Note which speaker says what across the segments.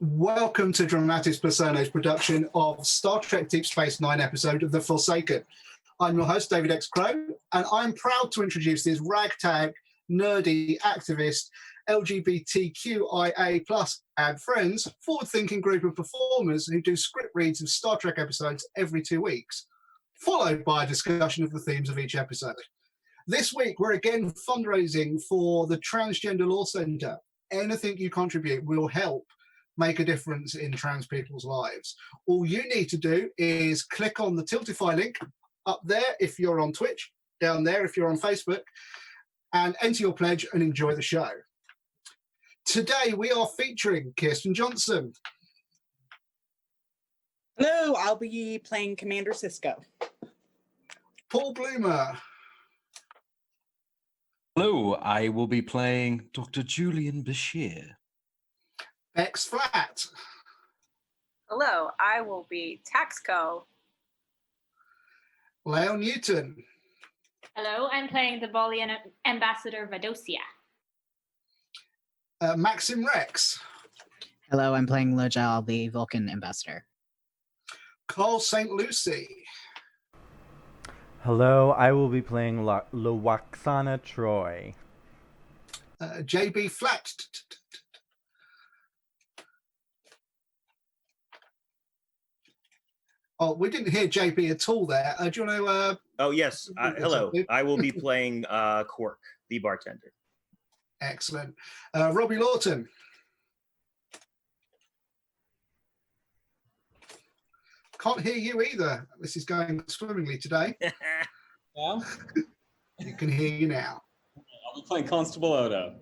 Speaker 1: Welcome to Dramatis Personae's production of Star Trek Deep Space Nine episode of The Forsaken. I'm your host, David X. Crowe, and I'm proud to introduce this ragtag, nerdy, activist, LGBTQIA+, and friends, forward-thinking group of performers who do script reads of Star Trek episodes every 2 weeks, followed by a discussion of the themes of each episode. This week, we're again fundraising for the Transgender Law Centre. Anything you contribute will help make a difference in trans people's lives. All you need to do is click on the Tiltify link up there if you're on Twitch, down there if you're on Facebook, and enter your pledge and enjoy the show. Today we are featuring Kirsten Johnson.
Speaker 2: Hello, I'll be playing Commander SISKO.
Speaker 1: Paul Bloomer.
Speaker 3: Hello, I will be playing Dr. Julian BASHIR.
Speaker 1: Becks Flatt.
Speaker 4: Hello, I will be TAXCO.
Speaker 1: Lael Newton.
Speaker 5: Hello, I'm playing the Bolian Ambassador VADOSIA.
Speaker 1: Maksim Rex.
Speaker 6: Hello, I'm playing LOJAL, the Vulcan Ambassador.
Speaker 1: Karl St. Lucie.
Speaker 7: Hello, I will be playing LWAXANA TROI.
Speaker 1: JB Flatt. Oh, we didn't hear JB at all there. Do you want to...
Speaker 8: Oh, yes. Hello. I will be playing QUARK, the bartender.
Speaker 1: Excellent. Robbie Laughton. Can't hear you either. This is going swimmingly today.
Speaker 9: Yeah?
Speaker 1: You can hear you now.
Speaker 9: I'll be playing Constable Odo.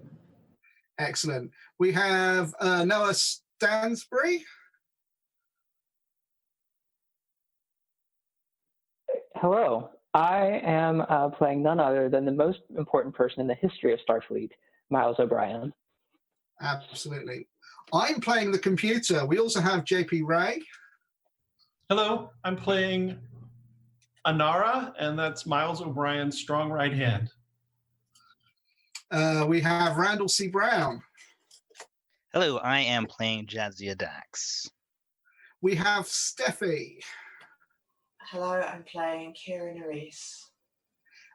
Speaker 1: Excellent. We have Noah Stansbury.
Speaker 10: Hello, I am playing none other than the most important person in the history of Starfleet, Miles O'Brien.
Speaker 1: Absolutely. I'm playing the computer. We also have JP Ray.
Speaker 11: Hello, I'm playing ANARA, and that's Miles O'Brien's strong right hand.
Speaker 1: We have Randall C. Brown.
Speaker 12: Hello, I am playing Jadzia Dax.
Speaker 1: We have Steffi.
Speaker 13: Hello, I'm playing Kira Nerys.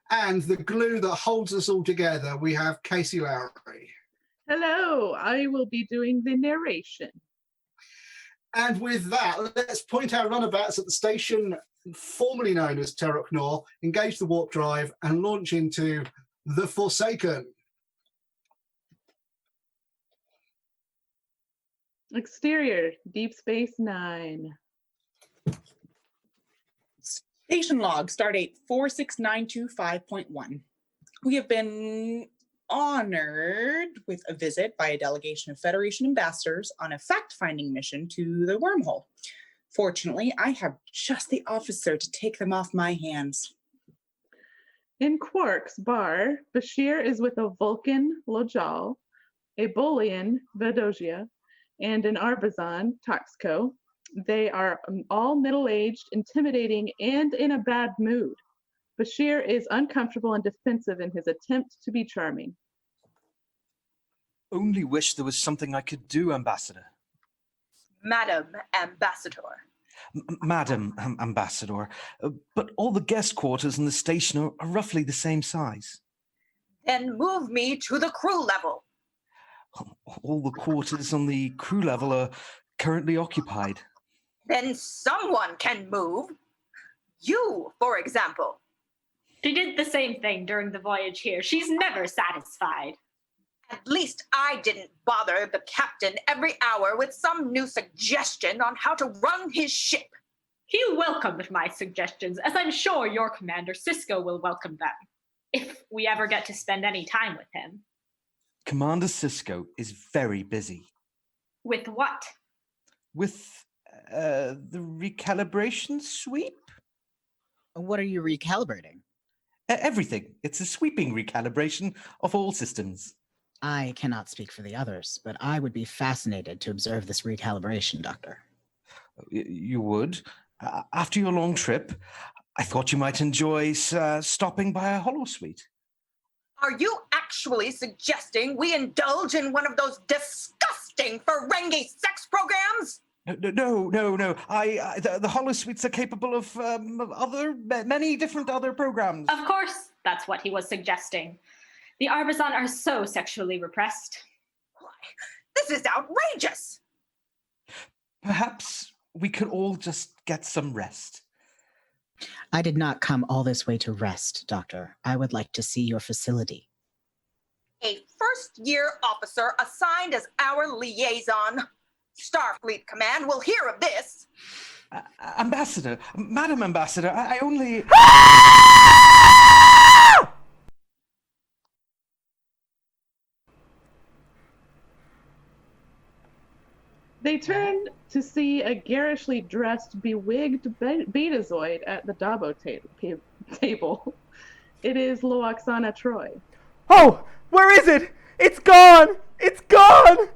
Speaker 1: And the glue that holds us all together, we have Casey Lowry.
Speaker 14: Hello, I will be doing the narration.
Speaker 1: And with that, let's point our runabouts at the station formerly known as TerokNor, engage the warp drive, and launch into The Forsaken.
Speaker 14: Exterior, Deep Space Nine.
Speaker 2: Station log, stardate 46925.1. We have been honored with a visit by a delegation of Federation ambassadors on a fact-finding mission to the wormhole. Fortunately, I have just the officer to take them off my hands.
Speaker 14: In Quark's bar, BASHIR is with a Vulcan, LOJAL, a Bolian, VADOSIA, and an Arbizon, TAXCO. They are all middle-aged, intimidating, and in a bad mood. BASHIR is uncomfortable and defensive in his attempt to be charming.
Speaker 3: Only wish there was something I could do, Ambassador.
Speaker 4: Madam Ambassador.
Speaker 3: Madam Ambassador, but all the guest quarters in the station are roughly the same size.
Speaker 4: Then move me to the crew level.
Speaker 3: All the quarters on the crew level are currently occupied.
Speaker 4: Then someone can move. You, for example.
Speaker 5: She did the same thing during the voyage here. She's never satisfied.
Speaker 4: At least I didn't bother the captain every hour with some new suggestion on how to run his ship.
Speaker 5: He welcomed my suggestions, as I'm sure your commander SISKO will welcome them, if we ever get to spend any time with him.
Speaker 3: Commander SISKO is very busy.
Speaker 5: With what?
Speaker 3: With the recalibration sweep?
Speaker 6: What are you recalibrating?
Speaker 3: Everything. It's a sweeping recalibration of all systems.
Speaker 6: I cannot speak for the others, but I would be fascinated to observe this recalibration, Doctor.
Speaker 3: You would? After your long trip, I thought you might enjoy stopping by a holosuite.
Speaker 4: Are you actually suggesting we indulge in one of those disgusting suggesting Ferengi sex programs?
Speaker 3: No. The holosuites are capable of many different other programs.
Speaker 5: Of course, that's what he was suggesting. The Arbizon are so sexually repressed.
Speaker 4: Why, this is outrageous!
Speaker 3: Perhaps we could all just get some rest.
Speaker 6: I did not come all this way to rest, Doctor. I would like to see your facility.
Speaker 4: A first-year officer assigned as our liaison. Starfleet Command will hear of this.
Speaker 3: Ambassador, Madam Ambassador, I only...
Speaker 14: They turn to see a garishly dressed, bewigged Betazoid at the Dabo table. It is LWAXANA TROI.
Speaker 7: Oh, where is it? It's gone! It's gone!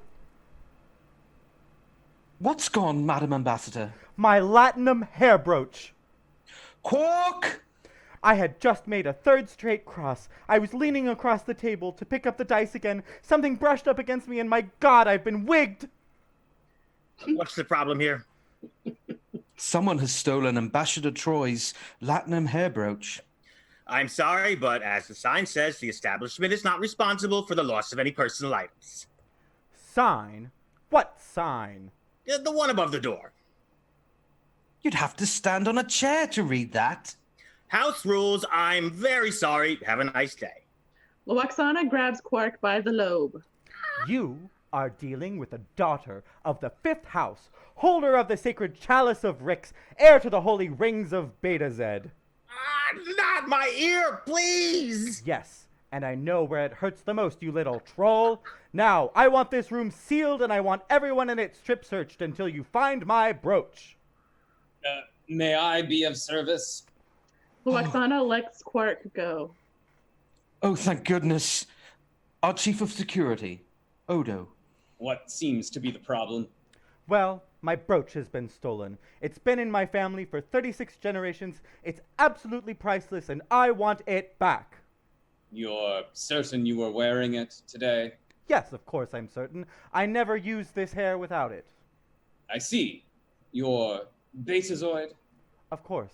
Speaker 3: What's gone, Madam Ambassador?
Speaker 7: My Latinum hair brooch.
Speaker 3: QUARK!
Speaker 7: I had just made a third straight cross. I was leaning across the table to pick up the dice again. Something brushed up against me, and my God, I've been wigged!
Speaker 8: What's the problem here?
Speaker 3: Someone has stolen Ambassador Troy's Latinum hair brooch.
Speaker 8: I'm sorry, but as the sign says, the establishment is not responsible for the loss of any personal items.
Speaker 7: Sign? What sign?
Speaker 8: The one above the door.
Speaker 3: You'd have to stand on a chair to read that.
Speaker 8: House rules. I'm very sorry. Have a nice day.
Speaker 14: LWAXANA grabs QUARK by the lobe.
Speaker 7: You are dealing with a daughter of the 5th house, holder of the sacred chalice of Rix, heir to the holy rings of Beta Z.
Speaker 8: Not my ear, please!
Speaker 7: Yes, and I know where it hurts the most, you little troll. Now, I want this room sealed, and I want everyone in it strip searched until you find my brooch.
Speaker 9: May I be of service?
Speaker 14: LWAXANA lets QUARK go.
Speaker 3: Oh, thank goodness. Our chief of security, Odo.
Speaker 9: What seems to be the problem?
Speaker 7: Well, my brooch has been stolen. It's been in my family for 36 generations. It's absolutely priceless, and I want it back.
Speaker 9: You're certain you were wearing it today?
Speaker 7: Yes, of course I'm certain. I never used this hair without it.
Speaker 9: I see. You're Betazoid?
Speaker 7: Of course.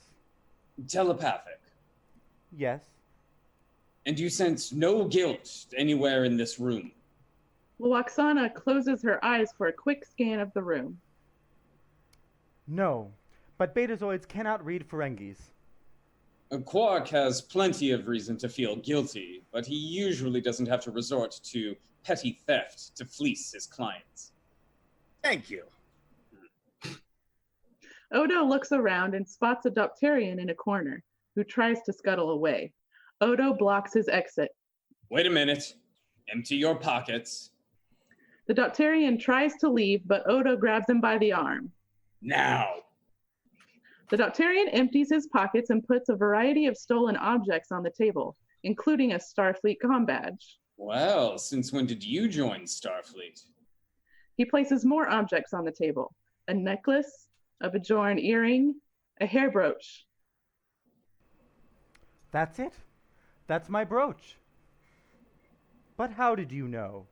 Speaker 9: Telepathic?
Speaker 7: Yes.
Speaker 9: And you sense no guilt anywhere in this room?
Speaker 14: LWAXANA closes her eyes for a quick scan of the room.
Speaker 7: No, but Betazoids cannot read Ferengis.
Speaker 9: QUARK has plenty of reason to feel guilty, but he usually doesn't have to resort to petty theft to fleece his clients.
Speaker 8: Thank you.
Speaker 14: Odo looks around and spots a Docterian in a corner, who tries to scuttle away. Odo blocks his exit.
Speaker 9: Wait a minute. Empty your pockets.
Speaker 14: The Docterian tries to leave, but Odo grabs him by the arm.
Speaker 9: Now!
Speaker 14: The Docterian empties his pockets and puts a variety of stolen objects on the table, including a Starfleet comm badge.
Speaker 9: Well, since when did you join Starfleet?
Speaker 14: He places more objects on the table. A necklace, a Bajoran earring, a hair brooch.
Speaker 7: That's it? That's my brooch. But how did you know?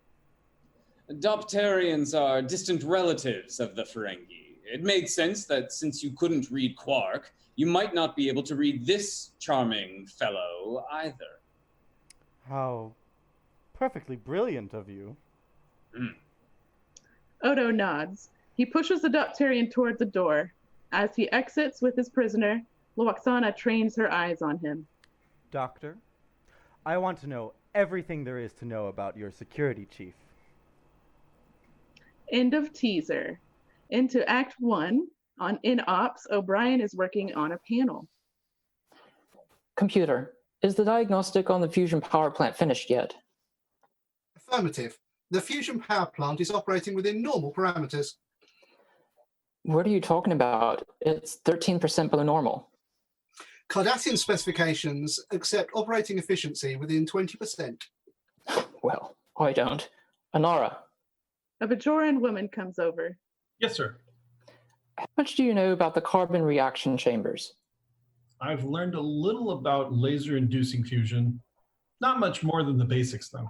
Speaker 9: Dopterians are distant relatives of the Ferengi. It made sense that since you couldn't read QUARK, you might not be able to read this charming fellow either.
Speaker 7: How perfectly brilliant of you.
Speaker 14: Odo nods. He pushes the Dopterian toward the door. As he exits with his prisoner, LWAXANA trains her eyes on him.
Speaker 7: Doctor, I want to know everything there is to know about your security chief.
Speaker 14: End of teaser. Into Act 1. In Ops, O'Brien is working on a panel.
Speaker 10: Computer, is the diagnostic on the fusion power plant finished yet?
Speaker 1: Affirmative. The fusion power plant is operating within normal parameters.
Speaker 10: What are you talking about? It's 13% below normal.
Speaker 1: Cardassian specifications accept operating efficiency within 20%.
Speaker 10: Well, I don't. ANARA.
Speaker 14: A Bajoran woman comes over.
Speaker 11: Yes, sir.
Speaker 10: How much do you know about the carbon reaction chambers?
Speaker 11: I've learned a little about laser-inducing fusion. Not much more than the basics, though.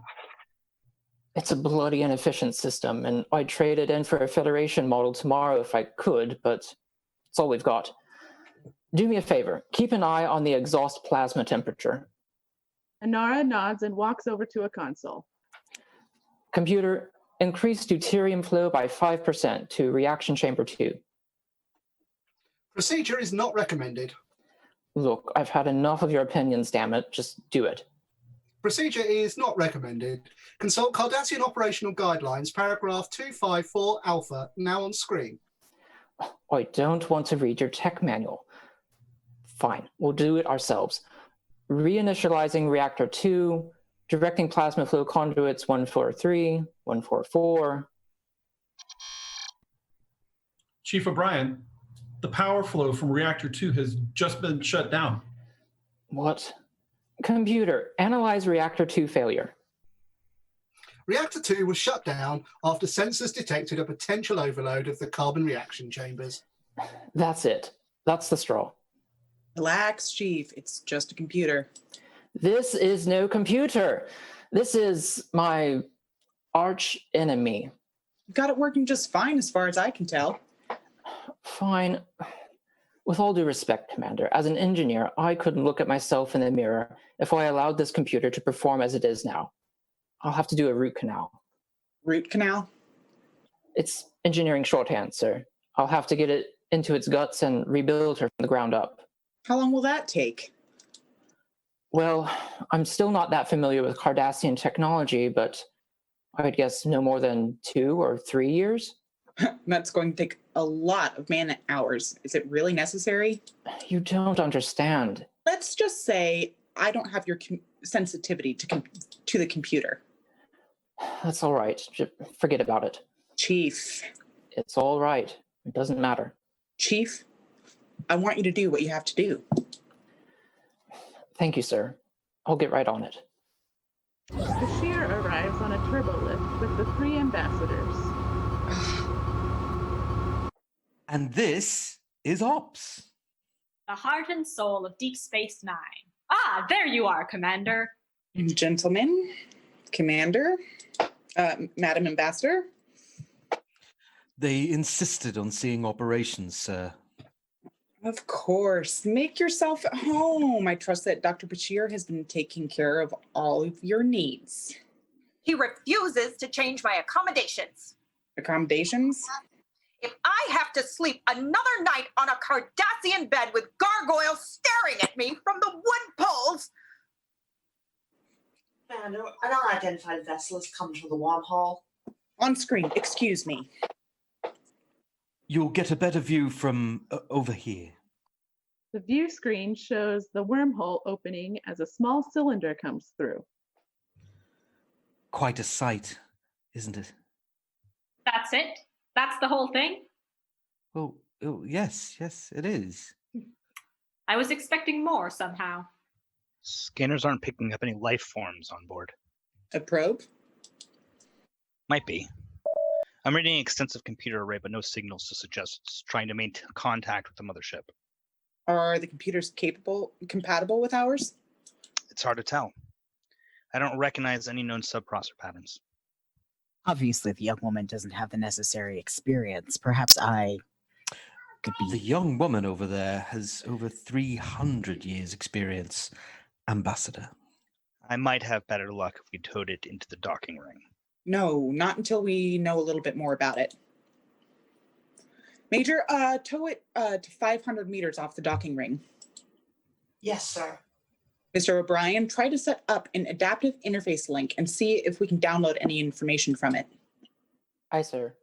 Speaker 10: It's a bloody inefficient system, and I'd trade it in for a Federation model tomorrow if I could, but it's all we've got. Do me a favor, keep an eye on the exhaust plasma temperature.
Speaker 14: ANARA nods and walks over to a console.
Speaker 10: Computer, increase deuterium flow by 5% to reaction chamber 2.
Speaker 1: Procedure is not recommended.
Speaker 10: Look, I've had enough of your opinions, damn it. Just do it.
Speaker 1: Procedure is not recommended. Consult Cardassian Operational Guidelines, paragraph 254 alpha, now on screen.
Speaker 10: I don't want to read your tech manual. Fine, we'll do it ourselves. Reinitializing reactor 2, directing plasma flow conduits 143, 144.
Speaker 11: Chief O'Brien, the power flow from reactor 2 has just been shut down.
Speaker 10: What? Computer, analyze reactor 2 failure.
Speaker 1: Reactor 2 was shut down after sensors detected a potential overload of the carbon reaction chambers.
Speaker 10: That's it. That's the straw.
Speaker 2: Relax, Chief. It's just a computer.
Speaker 10: This is no computer. This is my arch enemy.
Speaker 2: Got it working just fine as far as I can tell.
Speaker 10: Fine. With all due respect, Commander, as an engineer, I couldn't look at myself in the mirror if I allowed this computer to perform as it is now. I'll have to do a root canal.
Speaker 2: Root canal?
Speaker 10: It's engineering shorthand, sir. I'll have to get it into its guts and rebuild her from the ground up.
Speaker 2: How long will that take?
Speaker 10: Well, I'm still not that familiar with Cardassian technology, but I'd guess no more than 2 or 3 years.
Speaker 2: That's going to take a lot of man hours. Is it really necessary?
Speaker 10: You don't understand.
Speaker 2: Let's just say I don't have your sensitivity to the computer.
Speaker 10: That's all right. Just forget about it.
Speaker 2: Chief.
Speaker 10: It's all right. It doesn't matter.
Speaker 2: Chief, I want you to do what you have to do.
Speaker 10: Thank you, sir. I'll get right on it.
Speaker 14: BASHIR arrives on a turbo lift with the 3 ambassadors.
Speaker 3: And this is Ops.
Speaker 5: The heart and soul of Deep Space Nine. Ah, there you are, Commander.
Speaker 2: Gentlemen, Commander, Madam Ambassador.
Speaker 3: They insisted on seeing operations, sir.
Speaker 2: Of course. Make yourself at home. I trust that Dr. BASHIR has been taking care of all of your needs.
Speaker 4: He refuses to change my accommodations.
Speaker 2: Accommodations?
Speaker 4: If I have to sleep another night on a Cardassian bed with gargoyles staring at me from the wood poles...
Speaker 13: An unidentified vessel has come through the wormhole.
Speaker 2: On screen, excuse me.
Speaker 3: You'll get a better view from over here.
Speaker 14: The view screen shows the wormhole opening as a small cylinder comes through.
Speaker 3: Quite a sight, isn't it?
Speaker 5: That's it? That's the whole thing?
Speaker 3: Oh, yes, it is.
Speaker 5: I was expecting more somehow.
Speaker 12: Scanners aren't picking up any life forms on board.
Speaker 2: A probe?
Speaker 12: Might be. I'm reading an extensive computer array, but no signals to suggest it's trying to maintain contact with the mothership.
Speaker 2: Are the computers compatible with ours?
Speaker 12: It's hard to tell. I don't recognize any known subprocessor patterns.
Speaker 6: Obviously, the young woman doesn't have the necessary experience. Perhaps I could be...
Speaker 3: The young woman over there has over 300 years' experience, Ambassador.
Speaker 12: I might have better luck if we towed it into the docking ring.
Speaker 2: No, not until we know a little bit more about it. Major, tow it to 500 meters off the docking ring.
Speaker 13: Yes, sir.
Speaker 2: Mr. O'Brien, try to set up an adaptive interface link and see if we can download any information from it.
Speaker 10: Aye, sir.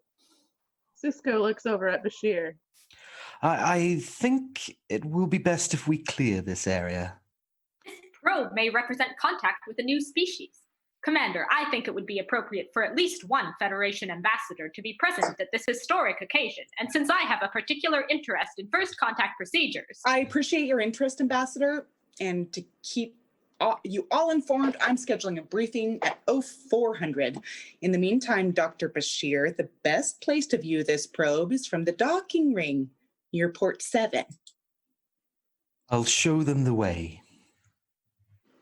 Speaker 14: SISKO looks over at BASHIR.
Speaker 3: I think it will be best if we clear this area.
Speaker 5: This probe may represent contact with a new species. Commander, I think it would be appropriate for at least one Federation ambassador to be present at this historic occasion, and since I have a particular interest in first contact procedures...
Speaker 2: I appreciate your interest, Ambassador, and to keep you all informed, I'm scheduling a briefing at 0400. In the meantime, Dr. BASHIR, the best place to view this probe is from the docking ring, near port 7.
Speaker 3: I'll show them the way.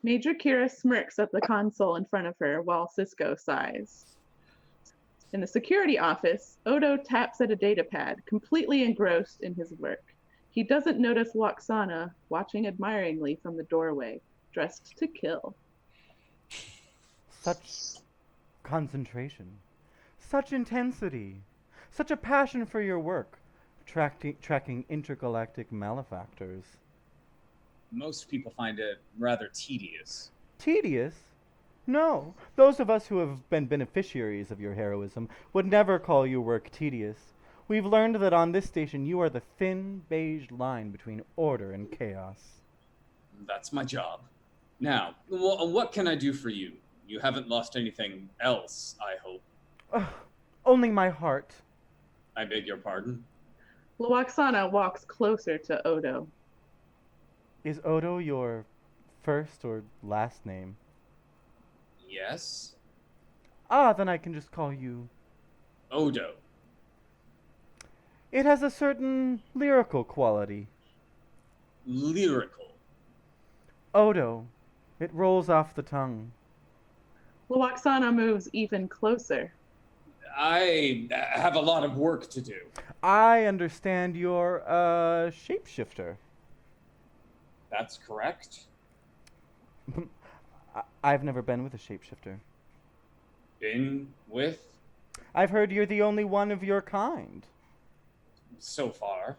Speaker 14: Major Kira smirks at the console in front of her while SISKO sighs. In the security office, Odo taps at a data pad, completely engrossed in his work. He doesn't notice LWAXANA watching admiringly from the doorway, dressed to kill.
Speaker 7: Such concentration, such intensity, such a passion for your work, tracking intergalactic malefactors.
Speaker 9: Most people find it rather tedious.
Speaker 7: Tedious? No, those of us who have been beneficiaries of your heroism would never call your work tedious. We've learned that on this station you are the thin beige line between order and chaos.
Speaker 9: That's my job. Now, what can I do for you? You haven't lost anything else, I hope.
Speaker 7: Only my heart.
Speaker 9: I beg your pardon?
Speaker 14: LWAXANA walks closer to Odo.
Speaker 7: Is Odo your first or last name?
Speaker 9: Yes.
Speaker 7: Ah, then I can just call you
Speaker 9: Odo.
Speaker 7: It has a certain lyrical quality.
Speaker 9: Lyrical?
Speaker 7: Odo. It rolls off the tongue.
Speaker 14: LWAXANA moves even closer.
Speaker 9: I have a lot of work to do.
Speaker 7: I understand you're a shapeshifter.
Speaker 9: That's correct.
Speaker 7: I've never been with a shapeshifter.
Speaker 9: Been with?
Speaker 7: I've heard you're the only one of your kind.
Speaker 9: So far.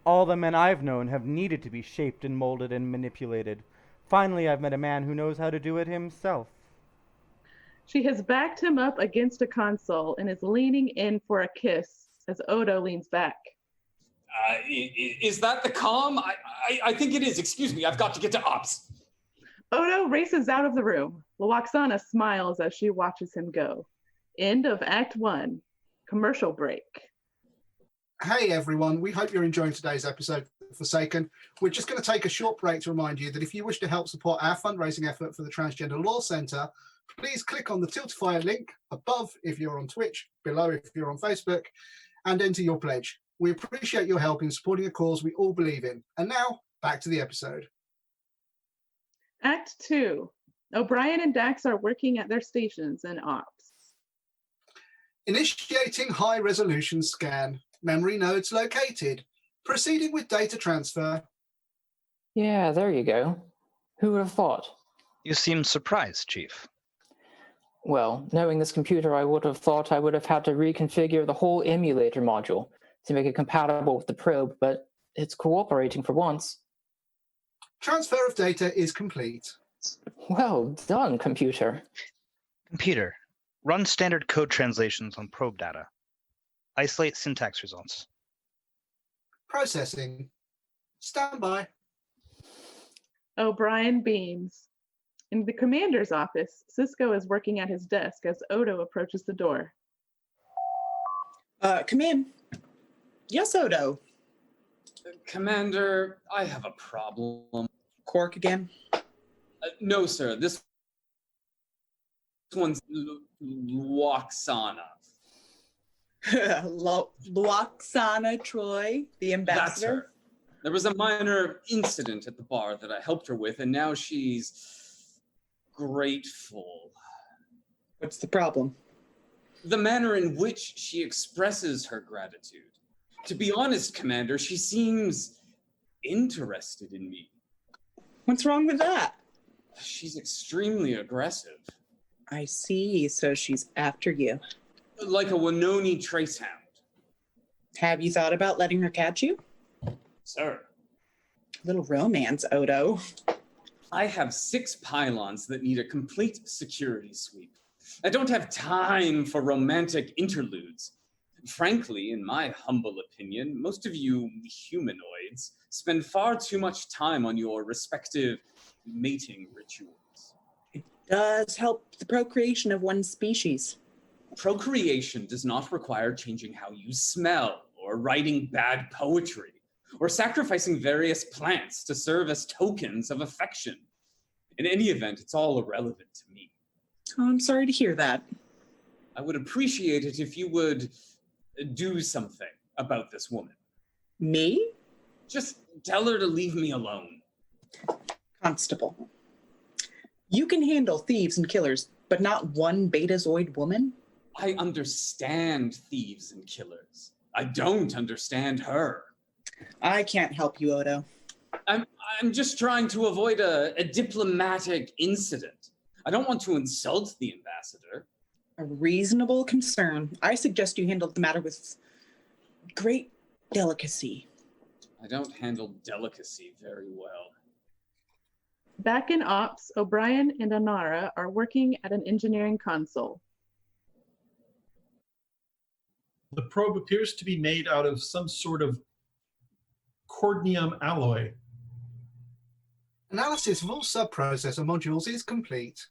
Speaker 7: All the men I've known have needed to be shaped and molded and manipulated. Finally, I've met a man who knows how to do it himself.
Speaker 14: She has backed him up against a console and is leaning in for a kiss as Odo leans back.
Speaker 9: Is that the comm? I think it is. Excuse me, I've got to get to ops.
Speaker 14: Odo races out of the room. LWAXANA smiles as she watches him go. End of Act 1. Commercial break.
Speaker 1: Hey everyone, we hope you're enjoying today's episode of Forsaken. We're just going to take a short break to remind you that if you wish to help support our fundraising effort for the Transgender Law Centre, please click on the Tiltify link above if you're on Twitch, below if you're on Facebook, and enter your pledge. We appreciate your help in supporting a cause we all believe in. And now, back to the episode.
Speaker 14: Act 2. O'Brien and Dax are working at their stations in ops.
Speaker 1: Initiating high-resolution scan. Memory nodes located. Proceeding with data transfer.
Speaker 10: Yeah, there you go. Who would have thought?
Speaker 12: You seem surprised, Chief.
Speaker 10: Well, knowing this computer, I would have thought I would have had to reconfigure the whole emulator module to make it compatible with the probe, but it's cooperating for once.
Speaker 1: Transfer of data is complete.
Speaker 10: Well done, computer.
Speaker 12: Computer, run standard code translations on probe data. Isolate syntax results.
Speaker 1: Processing. Stand by.
Speaker 14: O'Brien beams. In the commander's office, SISKO is working at his desk as Odo approaches the door.
Speaker 2: Come in. Yes, Odo.
Speaker 9: Commander, I have a problem.
Speaker 2: QUARK again?
Speaker 9: No, sir. This one's LWAXANA.
Speaker 2: LWAXANA, TROI, the ambassador?
Speaker 9: That's her. There was a minor incident at the bar that I helped her with, and now she's grateful.
Speaker 2: What's the problem?
Speaker 9: The manner in which she expresses her gratitude. To be honest, Commander, she seems interested in me.
Speaker 2: What's wrong with that?
Speaker 9: She's extremely aggressive.
Speaker 2: I see, so she's after you.
Speaker 9: Like a Winoni tracehound.
Speaker 2: Have you thought about letting her catch you?
Speaker 9: Sir.
Speaker 2: Little romance, Odo.
Speaker 9: I have 6 pylons that need a complete security sweep. I don't have time for romantic interludes. Frankly, in my humble opinion, most of you humanoids spend far too much time on your respective mating rituals.
Speaker 2: It does help the procreation of one species.
Speaker 9: Procreation does not require changing how you smell, or writing bad poetry, or sacrificing various plants to serve as tokens of affection. In any event, it's all irrelevant to me.
Speaker 2: Oh, I'm sorry to hear that.
Speaker 9: I would appreciate it if you would do something about this woman.
Speaker 2: Me?
Speaker 9: Just tell her to leave me alone.
Speaker 2: Constable. You can handle thieves and killers, but not one Betazoid woman?
Speaker 9: I understand thieves and killers. I don't understand her.
Speaker 2: I can't help you, Odo.
Speaker 9: I'm just trying to avoid a diplomatic incident. I don't want to insult the ambassador.
Speaker 2: A reasonable concern. I suggest you handle the matter with great delicacy.
Speaker 9: I don't handle delicacy very well.
Speaker 14: Back in ops, O'Brien and ANARA are working at an engineering console.
Speaker 11: The probe appears to be made out of some sort of cornium alloy.
Speaker 1: Analysis of all sub-processor modules is complete.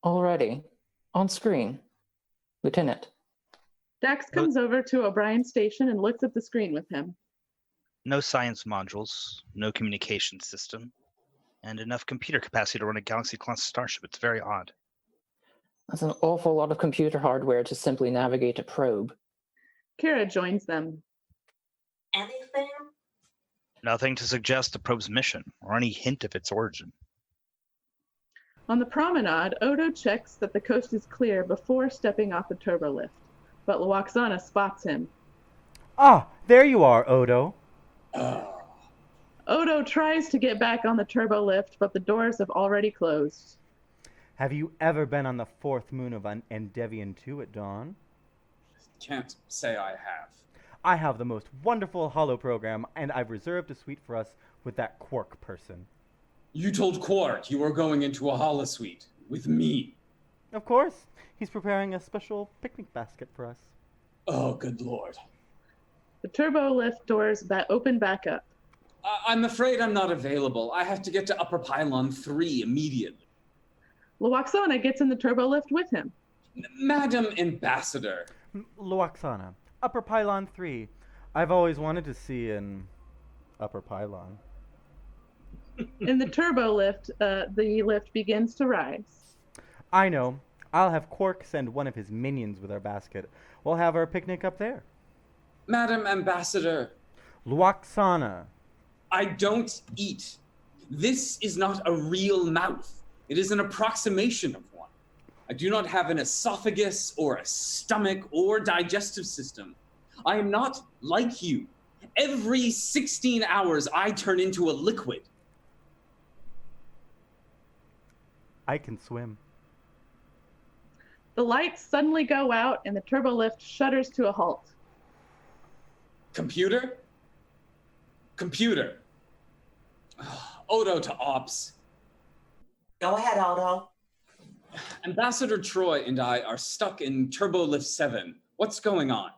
Speaker 10: Already. On screen. Lieutenant.
Speaker 14: Dax comes over to O'Brien's station and looks at the screen with him.
Speaker 12: No science modules, no communication system, and enough computer capacity to run a Galaxy-class starship. It's very odd.
Speaker 10: That's an awful lot of computer hardware to simply navigate a probe.
Speaker 14: Kira joins them.
Speaker 13: Anything?
Speaker 12: Nothing to suggest the probe's mission, or any hint of its origin.
Speaker 14: On the promenade, Odo checks that the coast is clear before stepping off the turbo lift, but LWAXANA spots him.
Speaker 7: Ah, there you are, Odo.
Speaker 14: Odo tries to get back on the turbo lift, but the doors have already closed.
Speaker 7: Have you ever been on the fourth moon of Endeavian 2 at dawn?
Speaker 9: Can't say I have.
Speaker 7: I have the most wonderful holo program, and I've reserved a suite for us with that QUARK person.
Speaker 9: You told QUARK you were going into a holosuite with me.
Speaker 7: Of course. He's preparing a special picnic basket for us.
Speaker 9: Oh, good lord.
Speaker 14: The turbo lift doors open back up.
Speaker 9: I'm afraid I'm not available. I have to get to Upper Pylon 3 immediately.
Speaker 14: LWAXANA gets in the turbo lift with him.
Speaker 9: Madam Ambassador.
Speaker 7: LWAXANA, Upper Pylon 3. I've always wanted to see an upper pylon.
Speaker 14: In the turbo lift, the lift begins to rise.
Speaker 7: I know. I'll have QUARK send one of his minions with our basket. We'll have our picnic up there.
Speaker 9: Madam Ambassador.
Speaker 7: LWAXANA.
Speaker 9: I don't eat. This is not a real mouth. It is an approximation of one. I do not have an esophagus or a stomach or digestive system. I am not like you. Every 16 hours, I turn into a liquid.
Speaker 7: I can swim.
Speaker 14: The lights suddenly go out and the turbo lift shudders to a halt.
Speaker 9: Computer? Computer. Odo to ops.
Speaker 13: Go ahead, Odo.
Speaker 9: Ambassador TROI and I are stuck in Turbo Lift 7. What's going on?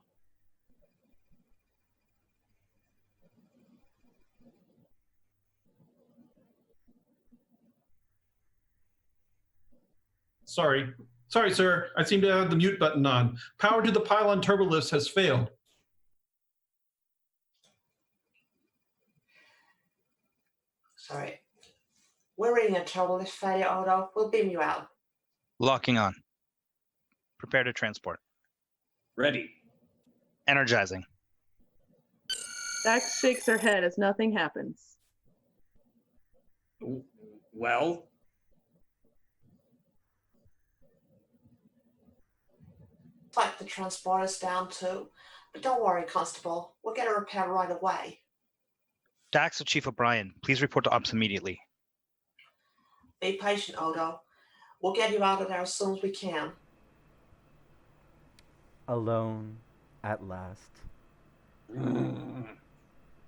Speaker 11: Sorry, sir. I seem to have the mute button on. Power to the pylon turbolifts has failed.
Speaker 13: Sorry. We're reading a turbo lift failure, Odo. We'll beam you out.
Speaker 12: Locking on. Prepare to transport.
Speaker 9: Ready.
Speaker 12: Energizing.
Speaker 14: Dax shakes her head as nothing happens.
Speaker 9: Well?
Speaker 13: It's like the transporter's down too. But don't worry, Constable. We'll get it repaired right away.
Speaker 12: Dax to Chief O'Brien. Please report to ops immediately.
Speaker 13: Be patient, Odo. We'll get you out of there as soon as we can.
Speaker 7: Alone at last.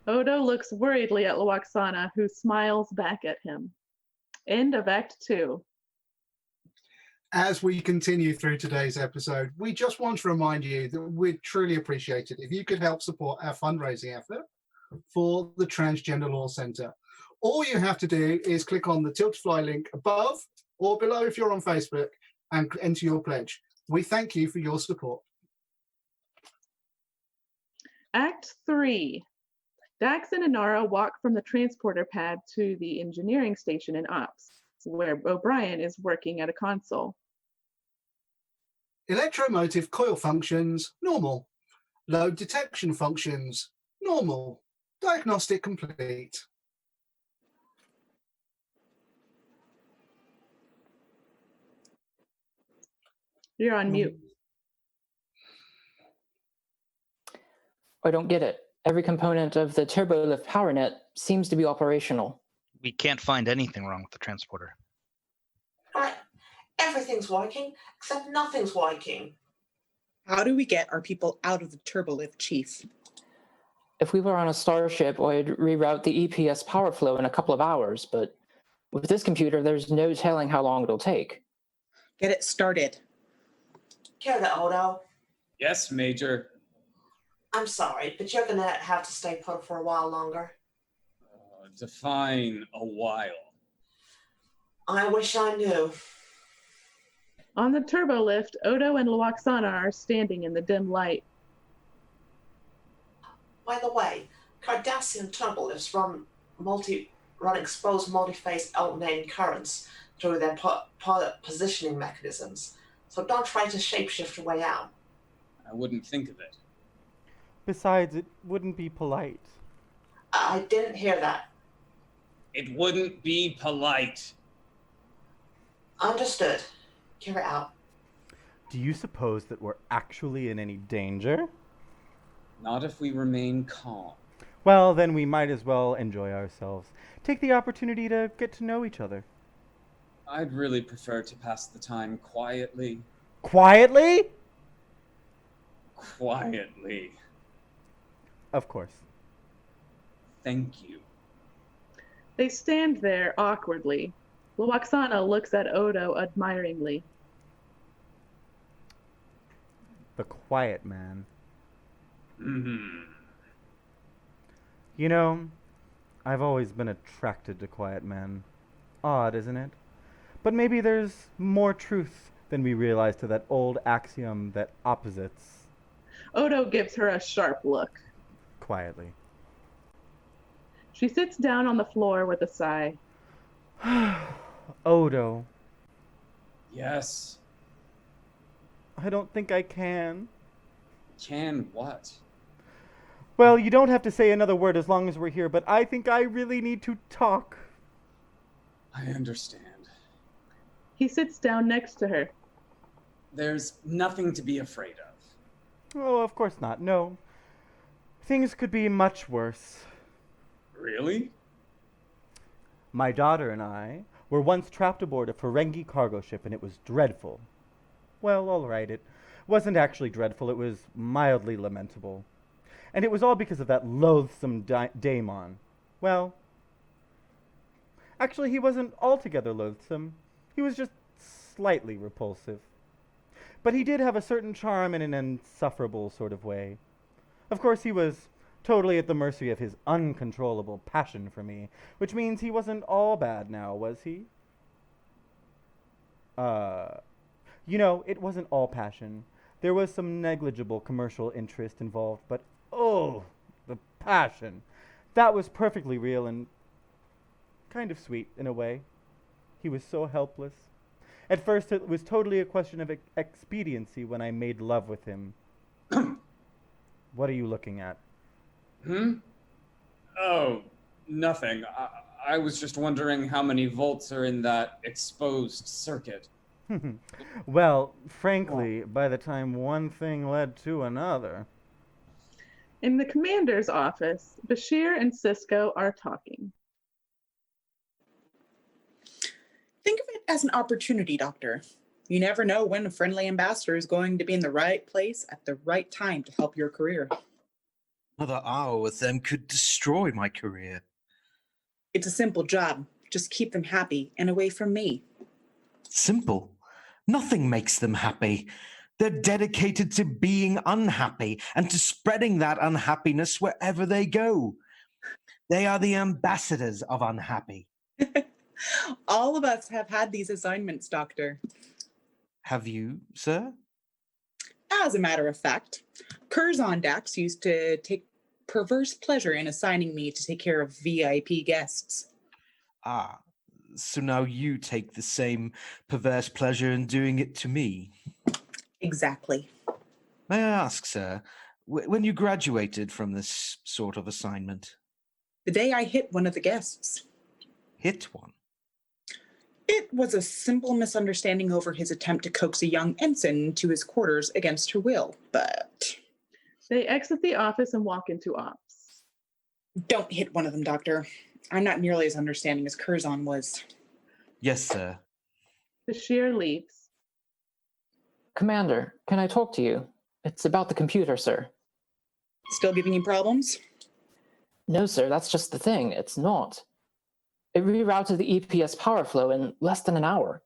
Speaker 14: Odo looks worriedly at LWAXANA, who smiles back at him. End of Act 2.
Speaker 1: As we continue through today's episode, we just want to remind you that we'd truly appreciate it if you could help support our fundraising effort for the Transgender Law Centre. All you have to do is click on the Tilt to Fly link above or below if you're on Facebook and enter your pledge. We thank you for your support.
Speaker 14: Act 3. Dax and ANARA walk from the transporter pad to the engineering station in ops, where O'Brien is working at a console.
Speaker 1: Electromotive coil functions, normal. Load detection functions, normal. Diagnostic complete.
Speaker 14: You're on mute.
Speaker 10: I don't get it. Every component of the turbolift power net seems to be operational.
Speaker 12: We can't find anything wrong with the transporter.
Speaker 13: Right. Everything's working, except nothing's working.
Speaker 2: How do we get our people out of the turbolift, Chief?
Speaker 10: If we were on a starship, I'd reroute the EPS power flow in a couple of hours, but with this computer, there's no telling how long it'll take.
Speaker 2: Get it started.
Speaker 13: Care to, Odo?
Speaker 9: Yes, Major.
Speaker 13: I'm sorry, but you're gonna have to stay put for a while longer.
Speaker 9: Define a while.
Speaker 13: I wish I knew.
Speaker 14: On the turbolift, Odo and LWAXANA are standing in the dim light.
Speaker 13: By the way, Cardassian turbolifts run exposed multi-phase alternating currents through their positioning mechanisms. So don't try to shapeshift your way out.
Speaker 9: I wouldn't think of it.
Speaker 7: Besides, it wouldn't be polite.
Speaker 13: I didn't hear that.
Speaker 9: It wouldn't be polite.
Speaker 13: Understood. Carry out.
Speaker 7: Do you suppose that we're actually in any danger?
Speaker 9: Not if we remain calm.
Speaker 7: Well, then we might as well enjoy ourselves. Take the opportunity to get to know each other.
Speaker 9: I'd really prefer to pass the time quietly.
Speaker 7: Quietly?
Speaker 9: Quietly.
Speaker 7: Of course.
Speaker 9: Thank you.
Speaker 14: They stand there awkwardly. LWAXANA looks at Odo admiringly.
Speaker 7: The quiet man.
Speaker 9: Mm-hmm.
Speaker 7: You know, I've always been attracted to quiet men. Odd, isn't it? But maybe there's more truth than we realize to that old axiom that opposites...
Speaker 14: Odo gives her a sharp look.
Speaker 7: Quietly.
Speaker 14: She sits down on the floor with a sigh.
Speaker 7: Odo.
Speaker 9: Yes.
Speaker 7: I don't think I can.
Speaker 9: Can what?
Speaker 7: Well, you don't have to say another word as long as we're here, but I think I really need to talk.
Speaker 9: I understand.
Speaker 14: He sits down next to her.
Speaker 9: There's nothing to be afraid of.
Speaker 7: Oh, of course not. No. Things could be much worse.
Speaker 9: Really?
Speaker 7: My daughter and I were once trapped aboard a Ferengi cargo ship, and it was dreadful. Well, all right, it wasn't actually dreadful. It was mildly lamentable. And it was all because of that loathsome daemon. Well, actually, he wasn't altogether loathsome. He was just slightly repulsive. But he did have a certain charm in an insufferable sort of way. Of course, he was totally at the mercy of his uncontrollable passion for me, which means he wasn't all bad now, was he? You know, it wasn't all passion. There was some negligible commercial interest involved, but oh, the passion. That was perfectly real and kind of sweet in a way. He was so helpless. At first, it was totally a question of expediency when I made love with him. What are you looking at?
Speaker 9: Oh, nothing. I was just wondering how many volts are in that exposed circuit.
Speaker 7: Well, frankly, by the time one thing led to another...
Speaker 14: In the commander's office, BASHIR and SISKO are talking.
Speaker 2: Think of it as an opportunity, Doctor. You never know when a friendly ambassador is going to be in the right place at the right time to help your career.
Speaker 3: Another hour with them could destroy my career.
Speaker 2: It's a simple job. Just keep them happy and away from me.
Speaker 3: Simple? Nothing makes them happy. They're dedicated to being unhappy and to spreading that unhappiness wherever they go. They are the ambassadors of unhappy.
Speaker 2: All of us have had these assignments, Doctor.
Speaker 3: Have you, sir?
Speaker 2: As a matter of fact, Curzon Dax used to take perverse pleasure in assigning me to take care of VIP guests.
Speaker 3: Ah, so now you take the same perverse pleasure in doing it to me.
Speaker 2: Exactly.
Speaker 3: May I ask, sir, when you graduated from this sort of assignment?
Speaker 2: The day I hit one of the guests.
Speaker 3: Hit one?
Speaker 2: It was a simple misunderstanding over his attempt to coax a young ensign to his quarters against her will, but...
Speaker 14: They exit the office and walk into ops.
Speaker 2: Don't hit one of them, Doctor. I'm not nearly as understanding as Curzon was.
Speaker 3: Yes, sir.
Speaker 14: Bashir leaves.
Speaker 10: Commander, can I talk to you? It's about the computer, sir.
Speaker 2: Still giving you problems?
Speaker 10: No, sir, that's just the thing. It's not. It rerouted the EPS power flow in less than an hour.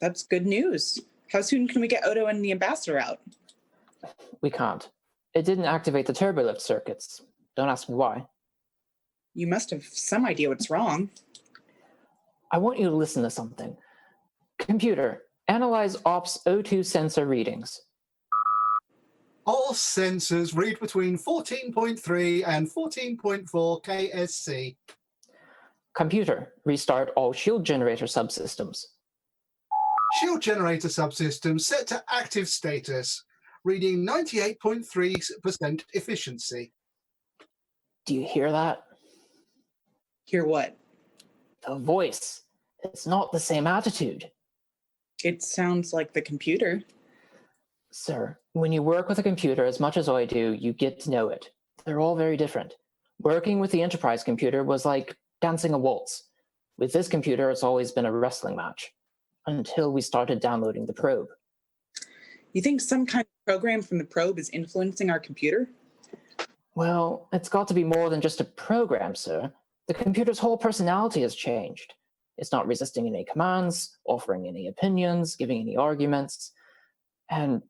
Speaker 2: That's good news. How soon can we get Odo and the ambassador out?
Speaker 10: We can't. It didn't activate the turbolift circuits. Don't ask me why.
Speaker 2: You must have some idea what's wrong.
Speaker 10: I want you to listen to something. Computer, analyze Ops O2 sensor readings.
Speaker 1: All sensors read between 14.3 and 14.4 KSC.
Speaker 10: Computer, restart all shield generator subsystems.
Speaker 1: Shield generator subsystem set to active status, reading 98.3% efficiency.
Speaker 10: Do you hear that?
Speaker 2: Hear what?
Speaker 10: The voice. It's not the same attitude.
Speaker 2: It sounds like the computer.
Speaker 10: Sir, when you work with a computer as much as I do, you get to know it. They're all very different. Working with the Enterprise computer was like dancing a waltz. With this computer, it's always been a wrestling match. Until we started downloading the probe.
Speaker 2: You think some kind of program from the probe is influencing our computer?
Speaker 10: Well, it's got to be more than just a program, sir. The computer's whole personality has changed. It's not resisting any commands, offering any opinions, giving any arguments. And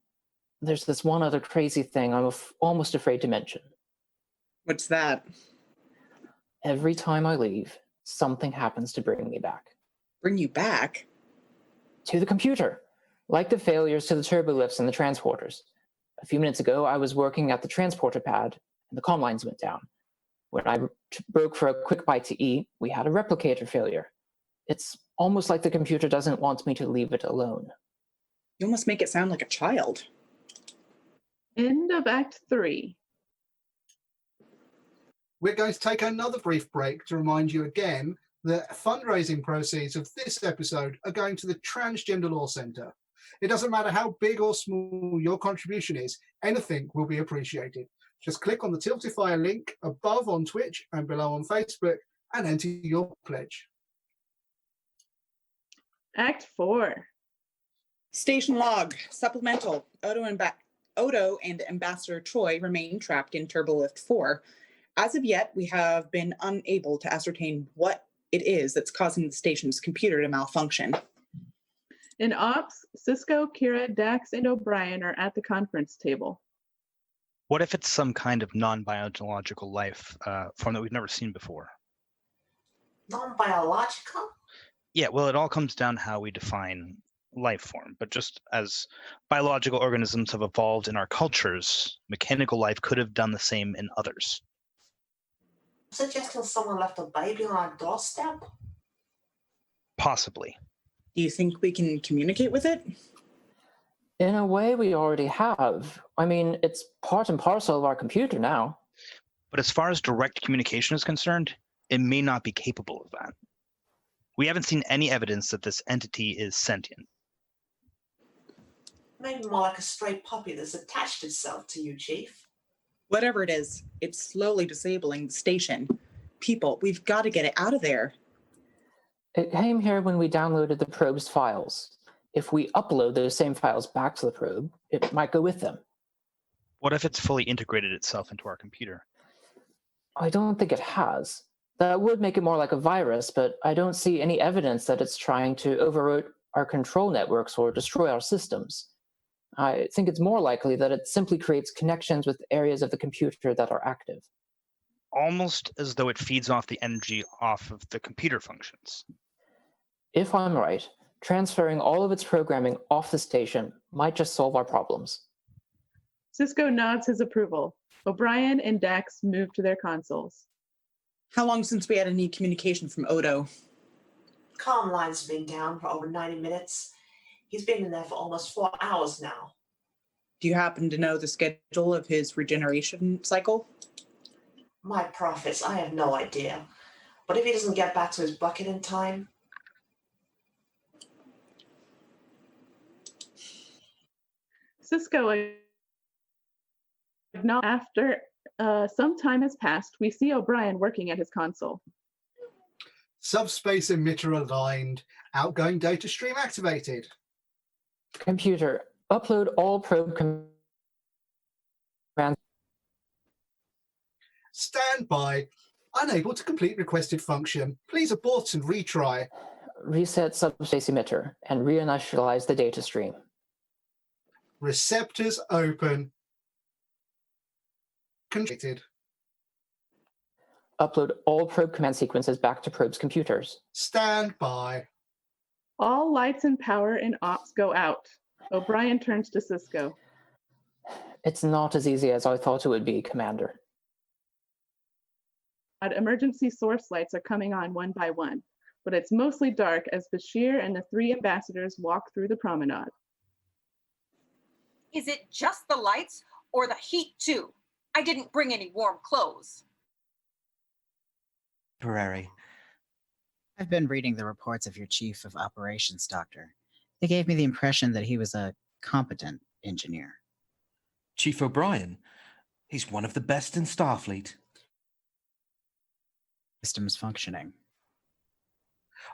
Speaker 10: there's this one other crazy thing I'm almost afraid to mention.
Speaker 2: What's that?
Speaker 10: Every time I leave, something happens to bring me back.
Speaker 2: Bring you back?
Speaker 10: To the computer, like the failures to the turbolifts and the transporters. A few minutes ago, I was working at the transporter pad, and the comm lines went down. When I broke for a quick bite to eat, we had a replicator failure. It's almost like the computer doesn't want me to leave it alone.
Speaker 2: You almost make it sound like a child.
Speaker 14: End of Act 3.
Speaker 1: We're going to take another brief break to remind you again that fundraising proceeds of this episode are going to the Transgender Law Centre. It doesn't matter how big or small your contribution is, anything will be appreciated. Just click on the Tiltify link above on Twitch and below on Facebook and enter your pledge.
Speaker 14: Act 4.
Speaker 2: Station log, supplemental. Odo and Ambassador TROI remain trapped in Turbolift 4. As of yet, we have been unable to ascertain what it is that's causing the station's computer to malfunction.
Speaker 14: In Ops, SISKO, Kira, Dax, and O'Brien are at the conference table.
Speaker 12: What if it's some kind of non-biological life form that we've never seen before?
Speaker 13: Non-biological?
Speaker 12: Yeah, well, it all comes down to how we define life form. But just as biological organisms have evolved in our cultures, mechanical life could have done the same in others.
Speaker 13: Suggesting someone left a baby on our doorstep?
Speaker 12: Possibly.
Speaker 2: Do you think we can communicate with it?
Speaker 10: In a way, we already have. I mean, it's part and parcel of our computer now.
Speaker 12: But as far as direct communication is concerned, it may not be capable of that. We haven't seen any evidence that this entity is sentient.
Speaker 13: Maybe more like a stray puppy that's attached itself to you, Chief.
Speaker 2: Whatever it is, it's slowly disabling the station. People, we've got to get it out of there.
Speaker 10: It came here when we downloaded the probe's files. If we upload those same files back to the probe, it might go with them.
Speaker 12: What if it's fully integrated itself into our computer?
Speaker 10: I don't think it has. That would make it more like a virus, but I don't see any evidence that it's trying to override our control networks or destroy our systems. I think it's more likely that it simply creates connections with areas of the computer that are active.
Speaker 12: Almost as though it feeds off the energy off of the computer functions.
Speaker 10: If I'm right, transferring all of its programming off the station might just solve our problems.
Speaker 14: SISKO nods his approval. O'Brien and Dax move to their consoles.
Speaker 2: How long since we had any communication from Odo?
Speaker 13: Comm lines have been down for over 90 minutes. He's been in there for almost 4 hours now.
Speaker 2: Do you happen to know the schedule of his regeneration cycle?
Speaker 13: My prophets, I have no idea. But if he doesn't get back to his bucket in time...
Speaker 14: SISKO Now, after some time has passed, we see O'Brien working at his console.
Speaker 1: Subspace emitter aligned. Outgoing data stream activated.
Speaker 10: Computer, upload all probe commands.
Speaker 1: Stand by. Unable to complete requested function. Please abort and retry.
Speaker 10: Reset subspace emitter and reinitialize the data stream.
Speaker 1: Receptors open. Completed.
Speaker 10: Upload all probe command sequences back to probe's computers.
Speaker 1: Stand by.
Speaker 14: All lights and power in ops go out. O'Brien turns to SISKO.
Speaker 10: It's not as easy as I thought it would be, Commander.
Speaker 14: Emergency source lights are coming on one by one, but it's mostly dark as BASHIR and the 3 ambassadors walk through the promenade.
Speaker 4: Is it just the lights or the heat too? I didn't bring any warm clothes.
Speaker 3: Temporary.
Speaker 6: I've been reading the reports of your chief of operations, Doctor. They gave me the impression that he was a competent engineer.
Speaker 3: Chief O'Brien. He's one of the best in Starfleet.
Speaker 6: Systems functioning.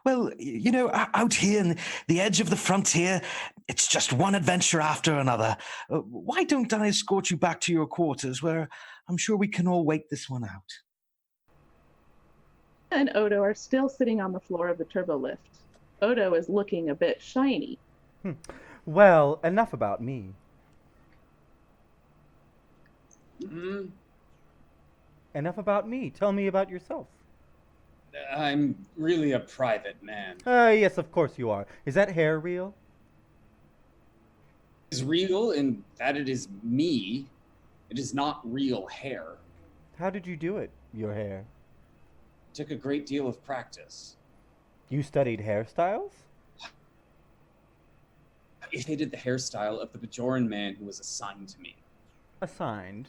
Speaker 3: Well, you know, out here in the edge of the frontier, it's just one adventure after another. Why don't I escort you back to your quarters where I'm sure we can all wait this one out?
Speaker 14: And Odo are still sitting on the floor of the turbo lift. Odo is looking a bit shiny.
Speaker 7: Well, enough about me. Enough about me. Tell me about yourself.
Speaker 9: I'm really a private man.
Speaker 7: Yes, of course you are. Is that hair real?
Speaker 9: It's real in that it is me. It is not real hair.
Speaker 7: How did you do it, your hair?
Speaker 9: It took a great deal of practice.
Speaker 7: You studied hairstyles?
Speaker 9: I imitated the hairstyle of the Bajoran man who was assigned to me.
Speaker 7: Assigned?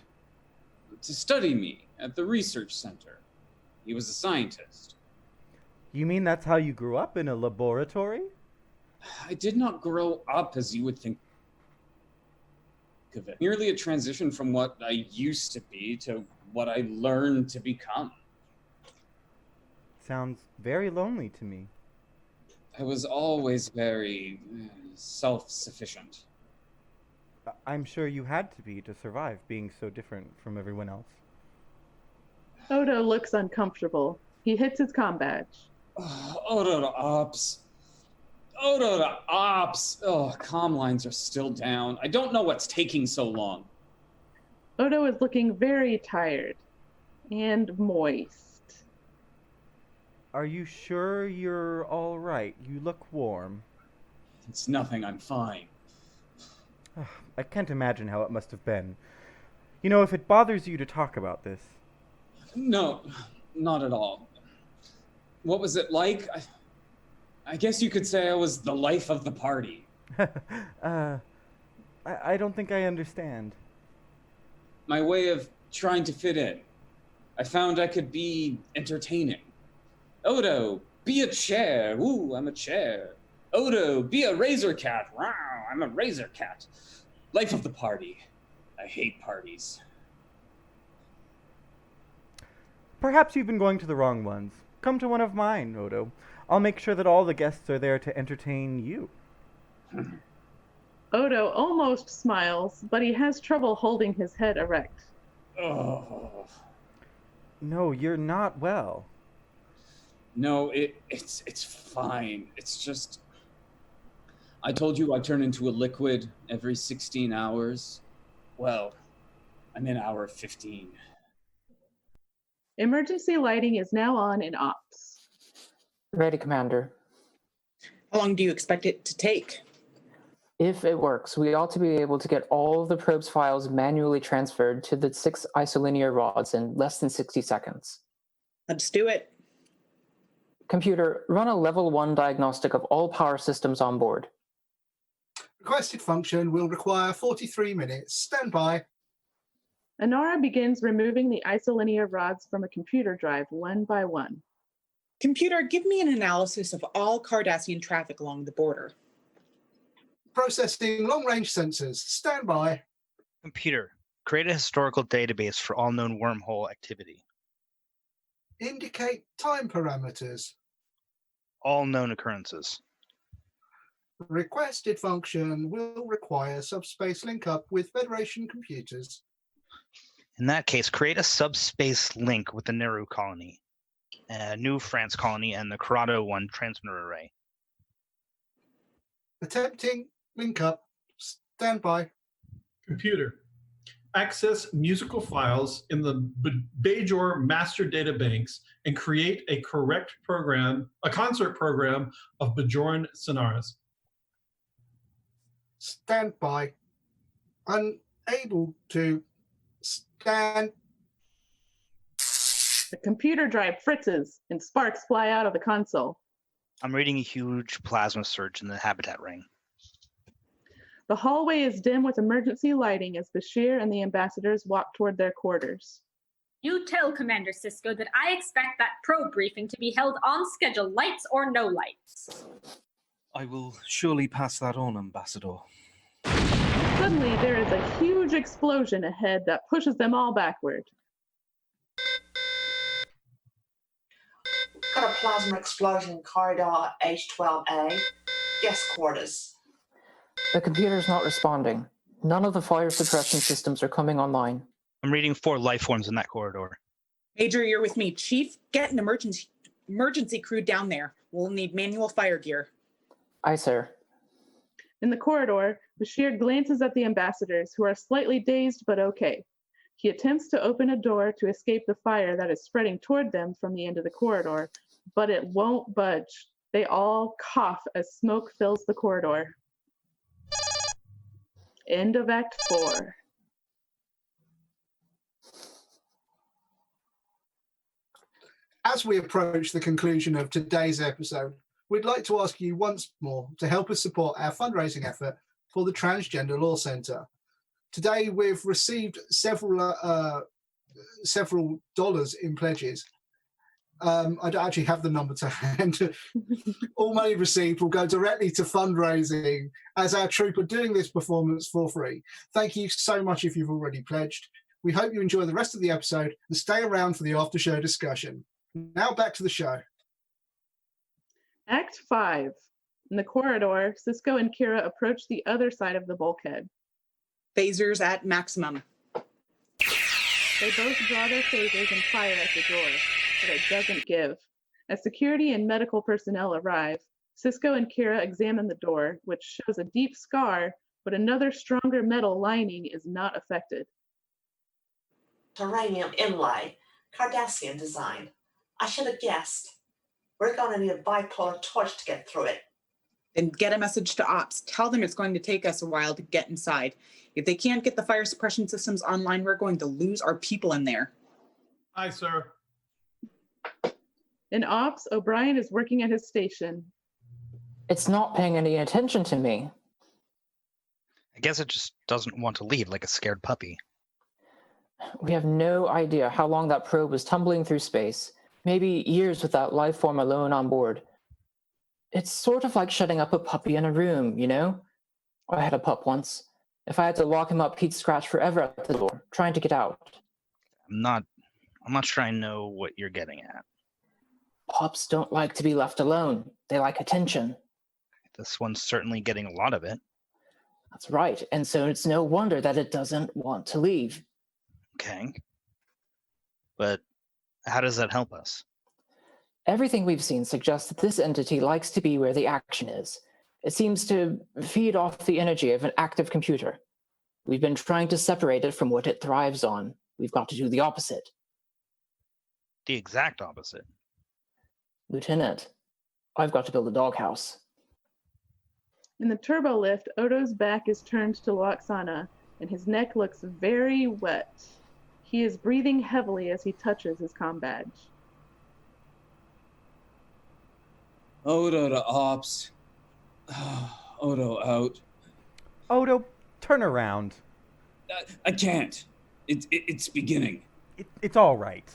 Speaker 9: To study me at the research center. He was a scientist.
Speaker 7: You mean that's how you grew up, in a laboratory?
Speaker 9: I did not grow up as you would think of it. Merely a transition from what I used to be to what I learned to become.
Speaker 7: Sounds very lonely to me.
Speaker 9: I was always very self-sufficient.
Speaker 7: I'm sure you had to be to survive being so different from everyone else.
Speaker 14: Odo looks uncomfortable. He hits his comm badge.
Speaker 9: Odo to ops. Odo to ops. Oh, comm lines are still down. I don't know what's taking so long.
Speaker 14: Odo is looking very tired and moist.
Speaker 7: Are you sure you're all right? You look warm.
Speaker 9: It's nothing. I'm fine.
Speaker 7: I can't imagine how it must have been. You know, if it bothers you to talk about this.
Speaker 9: No, not at all. What was it like? I guess you could say I was the life of the party.
Speaker 7: I don't think I understand.
Speaker 9: My way of trying to fit in. I found I could be entertaining. Odo, be a chair. Ooh, I'm a chair. Odo, be a razor cat. Wow, I'm a razor cat. Life of the party. I hate parties.
Speaker 7: Perhaps you've been going to the wrong ones. Come to one of mine, Odo. I'll make sure that all the guests are there to entertain you.
Speaker 14: Odo almost smiles, but he has trouble holding his head erect.
Speaker 9: Oh.
Speaker 7: No, you're not well.
Speaker 9: No, it's fine. It's just... I told you I turn into a liquid every 16 hours. Well, I'm in hour 15.
Speaker 14: Emergency lighting is now on in ops.
Speaker 10: Ready, Commander.
Speaker 2: How long do you expect it to take?
Speaker 10: If it works, we ought to be able to get all of the probe's files manually transferred to the 6 isolinear rods in less than 60 seconds.
Speaker 2: Let's do it.
Speaker 10: Computer, run a level 1 diagnostic of all power systems on board.
Speaker 1: Requested function will require 43 minutes. Stand by.
Speaker 14: ANARA begins removing the isolinear rods from a computer drive one by one.
Speaker 2: Computer, give me an analysis of all Cardassian traffic along the border.
Speaker 1: Processing long-range sensors. Stand by.
Speaker 12: Computer, Create a historical database for all known wormhole activity.
Speaker 1: Indicate time parameters.
Speaker 12: All known occurrences.
Speaker 1: Requested function will require subspace link up with Federation computers.
Speaker 12: In that case, create a subspace link with the Neru colony, New France colony, and the Corrado 1 transmitter array.
Speaker 1: Attempting link up. Stand by.
Speaker 11: Computer. Access musical files in the Bajor master data banks and create a concert program of Bajoran sonaras.
Speaker 1: Stand by. Unable to stand.
Speaker 14: The computer drive fritzes and sparks fly out of the console.
Speaker 12: I'm reading a huge plasma surge in the habitat ring.
Speaker 14: The hallway is dim with emergency lighting as Bashir and the ambassadors walk toward their quarters.
Speaker 5: You tell Commander SISKO that I expect that probe briefing to be held on schedule, lights or no lights.
Speaker 3: I will surely pass that on, Ambassador.
Speaker 14: Suddenly, there is a huge explosion ahead that pushes them all backward.
Speaker 13: Got a plasma explosion in corridor H12A. Guest quarters.
Speaker 10: The computer's not responding. None of the fire suppression systems are coming online.
Speaker 12: I'm reading 4 life forms in that corridor.
Speaker 2: Major, you're with me. Chief, get an emergency crew down there. We'll need manual fire gear.
Speaker 10: Aye, sir.
Speaker 14: In the corridor, Bashir glances at the ambassadors, who are slightly dazed but okay. He attempts to open a door to escape the fire that is spreading toward them from the end of the corridor, but it won't budge. They all cough as smoke fills the corridor. End of Act 4.
Speaker 1: As we approach the conclusion of today's episode, we'd like to ask you once more to help us support our fundraising effort for the Transgender Law Centre. Today, we've received several dollars in pledges. I don't actually have the number to hand. All money received will go directly to fundraising, as our troupe are doing this performance for free. Thank you so much if you've already pledged. We hope you enjoy the rest of the episode and stay around for the after show discussion. Now back to the show.
Speaker 14: Act 5. In the corridor, SISKO and Kira approach the other side of the bulkhead.
Speaker 2: Phasers at maximum.
Speaker 14: They both draw their phasers and fire at the door, but it doesn't give. As security and medical personnel arrive, SISKO and Kira examine the door, which shows a deep scar, but another stronger metal lining is not affected.
Speaker 13: Terranium inlay. Cardassian design. I should have guessed. We're going to need a bipolar torch to get through it.
Speaker 2: Then get a message to Ops. Tell them it's going to take us a while to get inside. If they can't get the fire suppression systems online, we're going to lose our people in there.
Speaker 11: Aye, sir.
Speaker 14: In Ops, O'Brien is working at his station.
Speaker 10: It's not paying any attention to me.
Speaker 12: I guess it just doesn't want to leave like a scared puppy.
Speaker 10: We have no idea how long that probe was tumbling through space. Maybe years with that life form alone on board. It's sort of like shutting up a puppy in a room, you know? I had a pup once. If I had to lock him up, he'd scratch forever at the door, trying to get out.
Speaker 12: I'm not sure I know what you're getting at.
Speaker 10: Pups don't like to be left alone. They like attention.
Speaker 12: This one's certainly getting a lot of it.
Speaker 10: That's right, and so it's no wonder that it doesn't want to leave.
Speaker 12: Okay. But how does that help us?
Speaker 10: Everything we've seen suggests that this entity likes to be where the action is. It seems to feed off the energy of an active computer. We've been trying to separate it from what it thrives on. We've got to do the opposite.
Speaker 12: The exact opposite.
Speaker 10: Lieutenant, I've got to build a doghouse.
Speaker 14: In the turbo lift, Odo's back is turned to LWAXANA, and his neck looks very wet. He is breathing heavily as he touches his comm badge.
Speaker 9: Odo to Ops. Odo out.
Speaker 7: Odo, turn around.
Speaker 9: I can't. It's beginning.
Speaker 7: It's all right.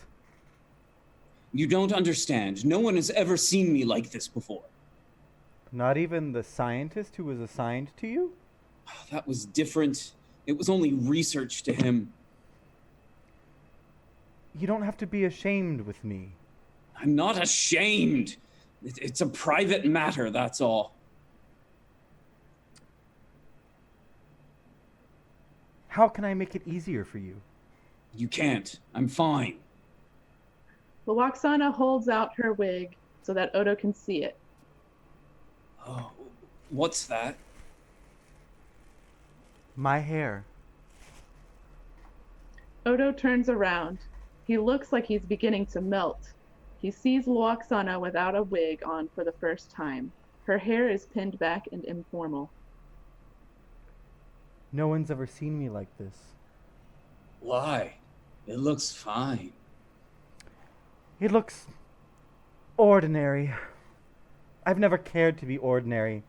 Speaker 9: You don't understand. No one has ever seen me like this before.
Speaker 7: Not even the scientist who was assigned to you?
Speaker 9: That was different. It was only research to him.
Speaker 7: You don't have to be ashamed with me.
Speaker 9: I'm not ashamed. It's a private matter, that's all.
Speaker 7: How can I make it easier for you?
Speaker 9: You can't. I'm fine.
Speaker 14: LWAXANA holds out her wig so that Odo can see it.
Speaker 9: Oh, what's that?
Speaker 7: My hair.
Speaker 14: Odo turns around. He looks like he's beginning to melt. He sees LWAXANA without a wig on for the first time. Her hair is pinned back and informal.
Speaker 7: No one's ever seen me like this.
Speaker 9: Why? It looks fine.
Speaker 7: It looks ordinary. I've never cared to be ordinary.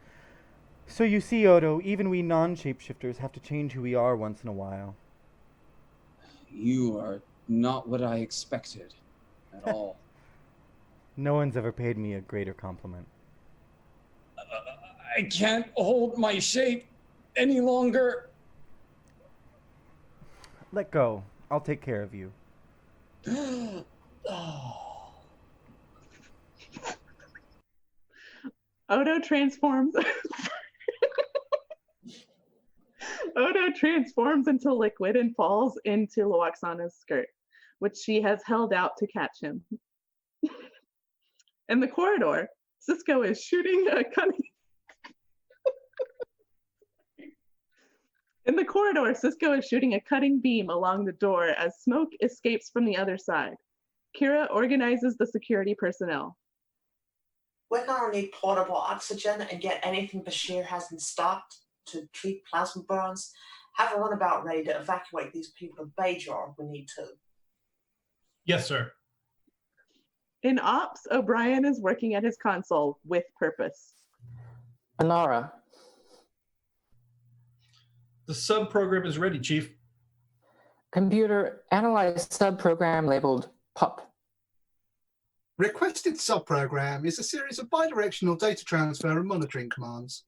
Speaker 7: So you see, Odo, even we non-shapeshifters have to change who we are once in a while.
Speaker 9: You are not what I expected at all.
Speaker 7: No one's ever paid me a greater compliment.
Speaker 9: I can't hold my shape any longer.
Speaker 7: Let go. I'll take care of you.
Speaker 14: Odo transforms. Odo transforms into liquid and falls into LWAXANA's skirt, which she has held out to catch him. In the corridor, SISKO is shooting a cunning. In the corridor, SISKO is shooting a cutting beam along the door as smoke escapes from the other side. Kira organizes the security personnel.
Speaker 13: We're gonna need portable oxygen and get anything BASHIR has in stock to treat plasma burns. Have a runabout ready to evacuate these people to BASHIR if we need to.
Speaker 11: Yes, sir.
Speaker 14: In ops, O'Brien is working at his console with purpose.
Speaker 10: ANARA.
Speaker 11: The sub-program is ready, Chief.
Speaker 10: Computer, analyze subprogram labeled PUP.
Speaker 1: Requested subprogram is a series of bidirectional data transfer and monitoring commands.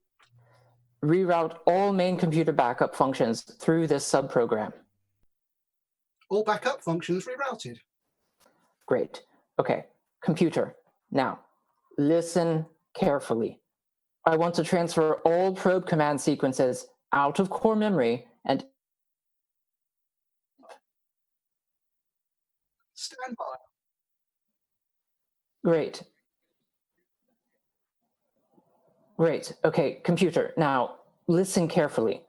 Speaker 10: Reroute all main computer backup functions through this subprogram.
Speaker 1: All backup functions rerouted.
Speaker 10: Great. Okay. Computer, now, listen carefully. I want to transfer all probe command sequences out of core memory and
Speaker 1: Stand by.
Speaker 10: Great. Great. Okay, computer, now listen carefully.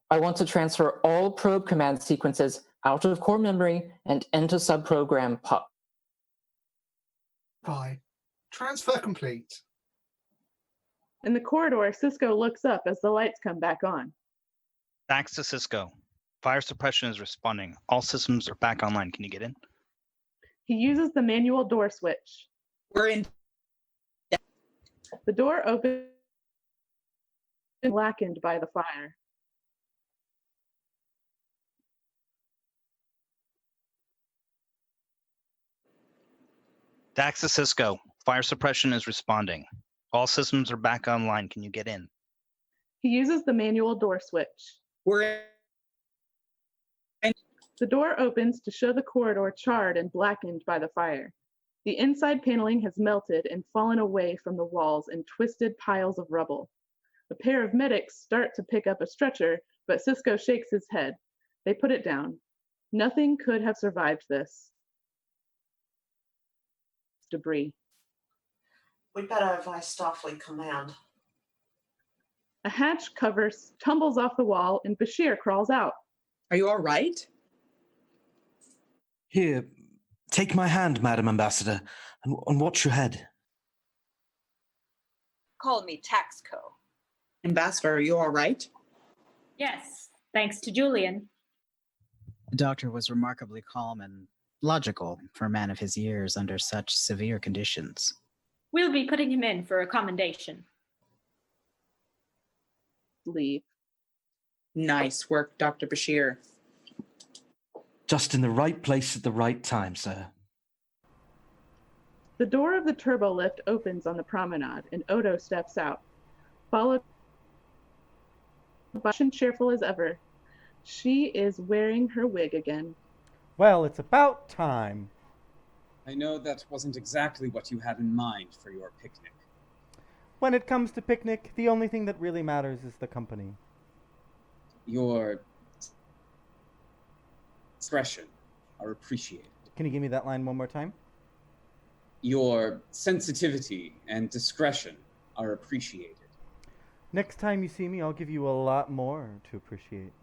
Speaker 10: I want to transfer all probe command sequences out of core memory and into subprogram PUP.
Speaker 1: By. Transfer complete.
Speaker 14: In the corridor, SISKO looks up as the lights come back on.
Speaker 12: Thanks to SISKO. Fire suppression is responding. All systems are back online. Can you get in?
Speaker 14: He uses the manual door switch.
Speaker 2: We're in.
Speaker 14: The door opens, blackened by the fire.
Speaker 12: Dax to SISKO. Fire suppression is responding. All systems are back online. Can you get in?
Speaker 14: He uses the manual door switch.
Speaker 2: We're in.
Speaker 14: The door opens to show the corridor charred and blackened by the fire. The inside paneling has melted and fallen away from the walls in twisted piles of rubble. A pair of medics start to pick up a stretcher, but SISKO shakes his head. They put it down. Nothing could have survived this. Debris.
Speaker 13: We better advise Starfleet Command.
Speaker 14: A hatch cover tumbles off the wall and BASHIR crawls out.
Speaker 2: Are you all right?
Speaker 3: Here, take my hand, Madam Ambassador, and watch your head.
Speaker 4: Call me TAXCO.
Speaker 2: Ambassador, are you all right?
Speaker 5: Yes, thanks to Julian.
Speaker 6: The doctor was remarkably calm and logical for a man of his years under such severe conditions.
Speaker 5: We'll be putting him in for a commendation.
Speaker 14: Leave.
Speaker 2: Nice work, Dr. BASHIR.
Speaker 3: Just in the right place at the right time, sir.
Speaker 14: The door of the turbo lift opens on the promenade and Odo steps out, followed by and cheerful as ever. She is wearing her wig again.
Speaker 7: Well, it's about time.
Speaker 9: I know that wasn't exactly what you had in mind for your picnic.
Speaker 7: When it comes to picnic, the only thing that really matters is the company.
Speaker 9: Your discretion are appreciated.
Speaker 7: Can you give me that line one more time?
Speaker 9: Your sensitivity and discretion are appreciated.
Speaker 7: Next time you see me, I'll give you a lot more to appreciate.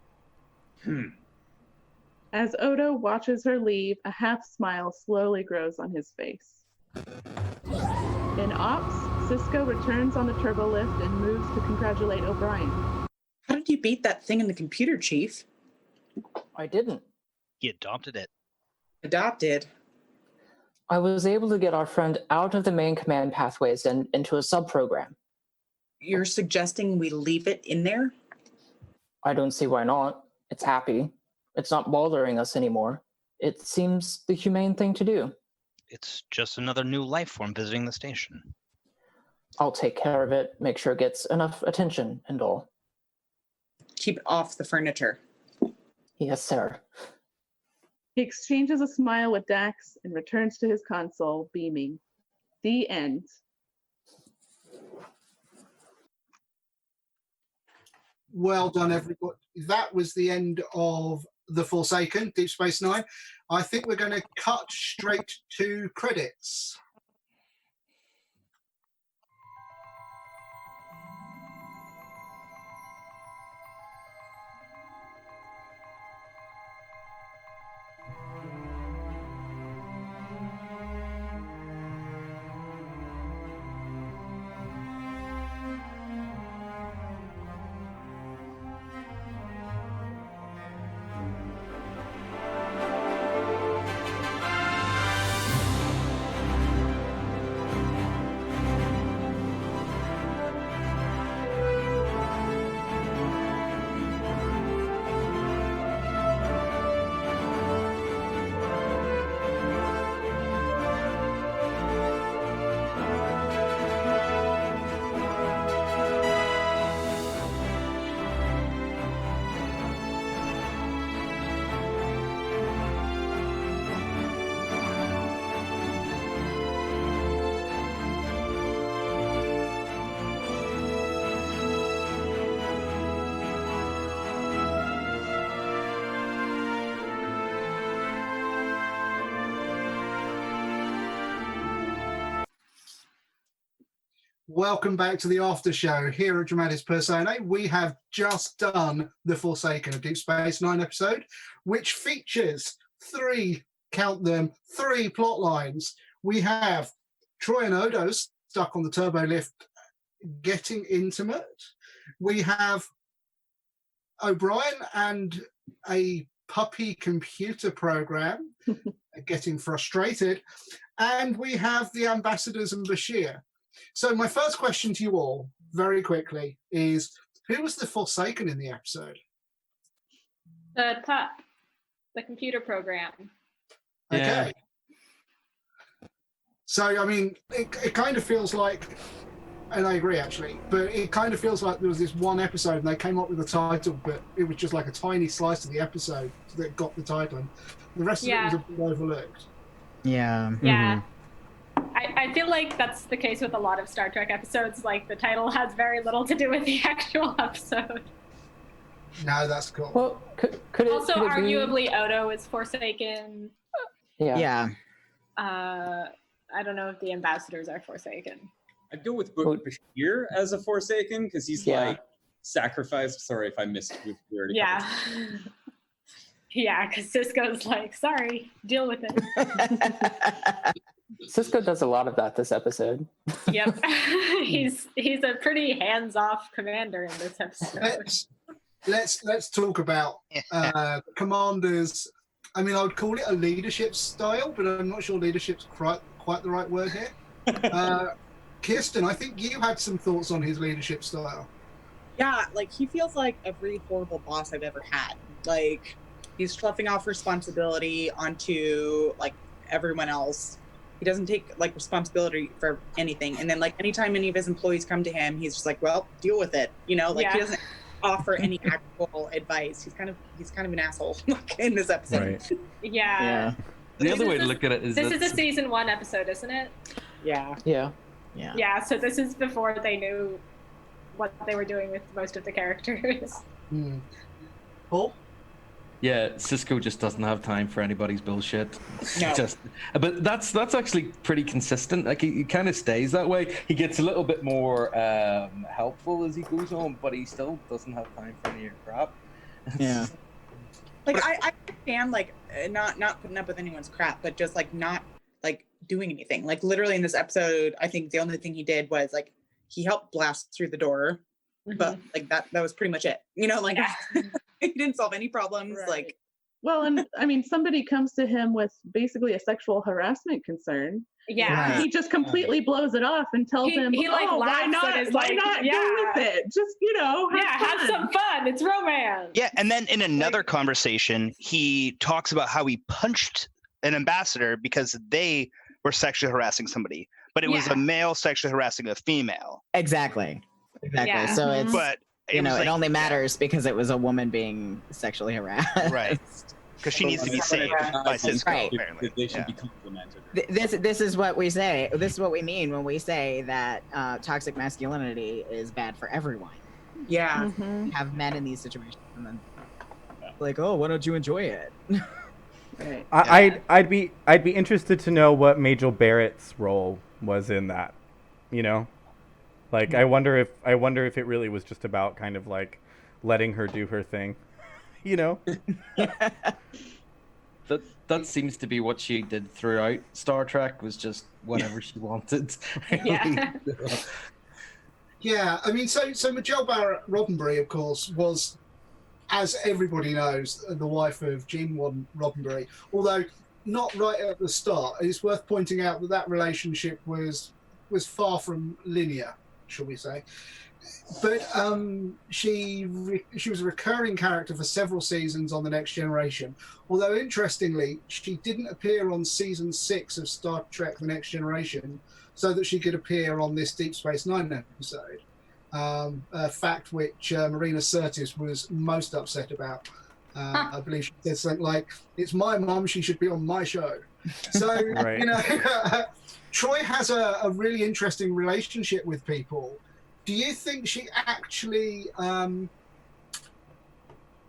Speaker 14: As Odo watches her leave, a half smile slowly grows on his face. In Ops, SISKO returns on the turbo lift and moves to congratulate O'Brien.
Speaker 2: How did you beat that thing in the computer, Chief?
Speaker 10: I didn't.
Speaker 12: He adopted it.
Speaker 2: Adopted?
Speaker 10: I was able to get our friend out of the main command pathways and into a sub-program.
Speaker 2: You're suggesting we leave it in there?
Speaker 10: I don't see why not. It's happy. It's not bothering us anymore. It seems the humane thing to do.
Speaker 12: It's just another new life form visiting the station.
Speaker 10: I'll take care of it, make sure it gets enough attention and all.
Speaker 2: Keep it off the furniture.
Speaker 10: Yes, sir.
Speaker 14: He exchanges a smile with Dax and returns to his console, beaming. The end.
Speaker 1: Well done, everybody. That was the end of The Forsaken, Deep Space Nine. I think we're going to cut straight to credits. Welcome back to the after show here at Dramatis Personae. We have just done The Forsaken, a Deep Space Nine episode, which features three plot lines. We have TROI and Odo stuck on the turbo lift getting intimate. We have O'Brien and a puppy computer program getting frustrated. And we have the ambassadors and BASHIR. So my first question to you all, very quickly, is who was the Forsaken in the episode?
Speaker 5: The computer program.
Speaker 1: Okay.
Speaker 7: Yeah.
Speaker 1: So, I mean, it kind of feels like, and I agree actually, but it kind of feels like there was this one episode and they came up with a title, but it was just like a tiny slice of the episode that got the title. And the rest of it was a bit overlooked.
Speaker 6: Yeah.
Speaker 5: Yeah.
Speaker 6: Mm-hmm.
Speaker 5: I feel like that's the case with a lot of Star Trek episodes. Like, the title has very little to do with the actual episode.
Speaker 1: No, that's cool.
Speaker 10: Well, could
Speaker 5: also,
Speaker 10: it
Speaker 5: arguably, Odo is Forsaken.
Speaker 10: Yeah.
Speaker 5: I don't know if the ambassadors are Forsaken.
Speaker 9: I'd go with BASHIR as a Forsaken because he's like sacrificed. Sorry if I missed with weird.
Speaker 5: Yeah. Yeah, because SISKO's like, sorry, deal with it.
Speaker 10: SISKO does a lot of that this episode.
Speaker 5: Yep. he's a pretty hands-off commander in this episode.
Speaker 1: Let's talk about commanders. I mean, I would call it a leadership style, but I'm not sure leadership's quite the right word here. Kirsten, I think you had some thoughts on his leadership style.
Speaker 2: Yeah, like he feels like every horrible boss I've ever had. Like he's sloughing off responsibility onto like everyone else. He doesn't take like responsibility for anything. And then like anytime any of his employees come to him, he's just like, well, deal with it. You know, like he doesn't offer any actual advice. He's kind of an asshole in this episode.
Speaker 5: Right. Yeah.
Speaker 3: The other way to look at it is
Speaker 5: This
Speaker 3: that
Speaker 5: is a season 1 episode, isn't it?
Speaker 2: Yeah.
Speaker 10: Yeah.
Speaker 5: Yeah, so this is before they knew what they were doing with most of the characters.
Speaker 1: Paul?
Speaker 3: Yeah, SISKO just doesn't have time for anybody's bullshit.
Speaker 2: No.
Speaker 3: But that's actually pretty consistent. Like he kind of stays that way. He gets a little bit more helpful as he goes on, but he still doesn't have time for any of your crap.
Speaker 6: Yeah.
Speaker 2: Like I understand like not putting up with anyone's crap, but just like not like doing anything. Like literally in this episode, I think the only thing he did was like he helped blast through the door, but like that was pretty much it. You know, like he didn't solve any problems.
Speaker 14: Right.
Speaker 2: Like,
Speaker 14: Well, and I mean, somebody comes to him with basically a sexual harassment concern.
Speaker 5: Yeah.
Speaker 14: He just completely blows it off and tells him,
Speaker 5: he like
Speaker 14: "Oh, why
Speaker 5: laughs
Speaker 14: not?
Speaker 5: and is
Speaker 14: Why
Speaker 5: like,
Speaker 14: not
Speaker 5: yeah.
Speaker 14: go with it? Just
Speaker 5: have some fun. It's romance."
Speaker 12: Yeah, and then in another conversation, he talks about how he punched an ambassador because they were sexually harassing somebody, but it was a male sexually harassing a female.
Speaker 6: Exactly.
Speaker 5: Yeah.
Speaker 6: So it's
Speaker 12: But
Speaker 6: it
Speaker 12: was like,
Speaker 6: only matters because it was a woman being sexually harassed.
Speaker 12: Right. Because she needs to be saved by SISKO,
Speaker 6: Right.
Speaker 12: apparently.
Speaker 9: They should
Speaker 12: Yeah.
Speaker 9: be complimented.
Speaker 6: This is what we say. This is what we mean when we say that toxic masculinity is bad for everyone.
Speaker 2: yeah.
Speaker 6: Have men in these situations and then like, oh, why don't you enjoy it?
Speaker 14: Right.
Speaker 7: I'd be interested to know what Majel Barrett's role was in that. You know, like I wonder if it really was just about kind of like letting her do her thing. You know.
Speaker 3: That seems to be what she did throughout Star Trek, was just whatever she wanted.
Speaker 5: Yeah.
Speaker 1: Yeah, I mean, so Majel Barrett Roddenberry, of course, was, as everybody knows, the wife of Gene Roddenberry. Although not right at the start. It's worth pointing out that that relationship was far from linear, shall we say. But she was a recurring character for several seasons on The Next Generation. Although, interestingly, she didn't appear on season 6 of Star Trek The Next Generation so that she could appear on this Deep Space Nine episode. A fact which Marina Sirtis was most upset about. I believe she said something like, "It's my mum, she should be on my show." So,
Speaker 7: Right.
Speaker 1: you know, TROI has a really interesting relationship with people. Do you think she actually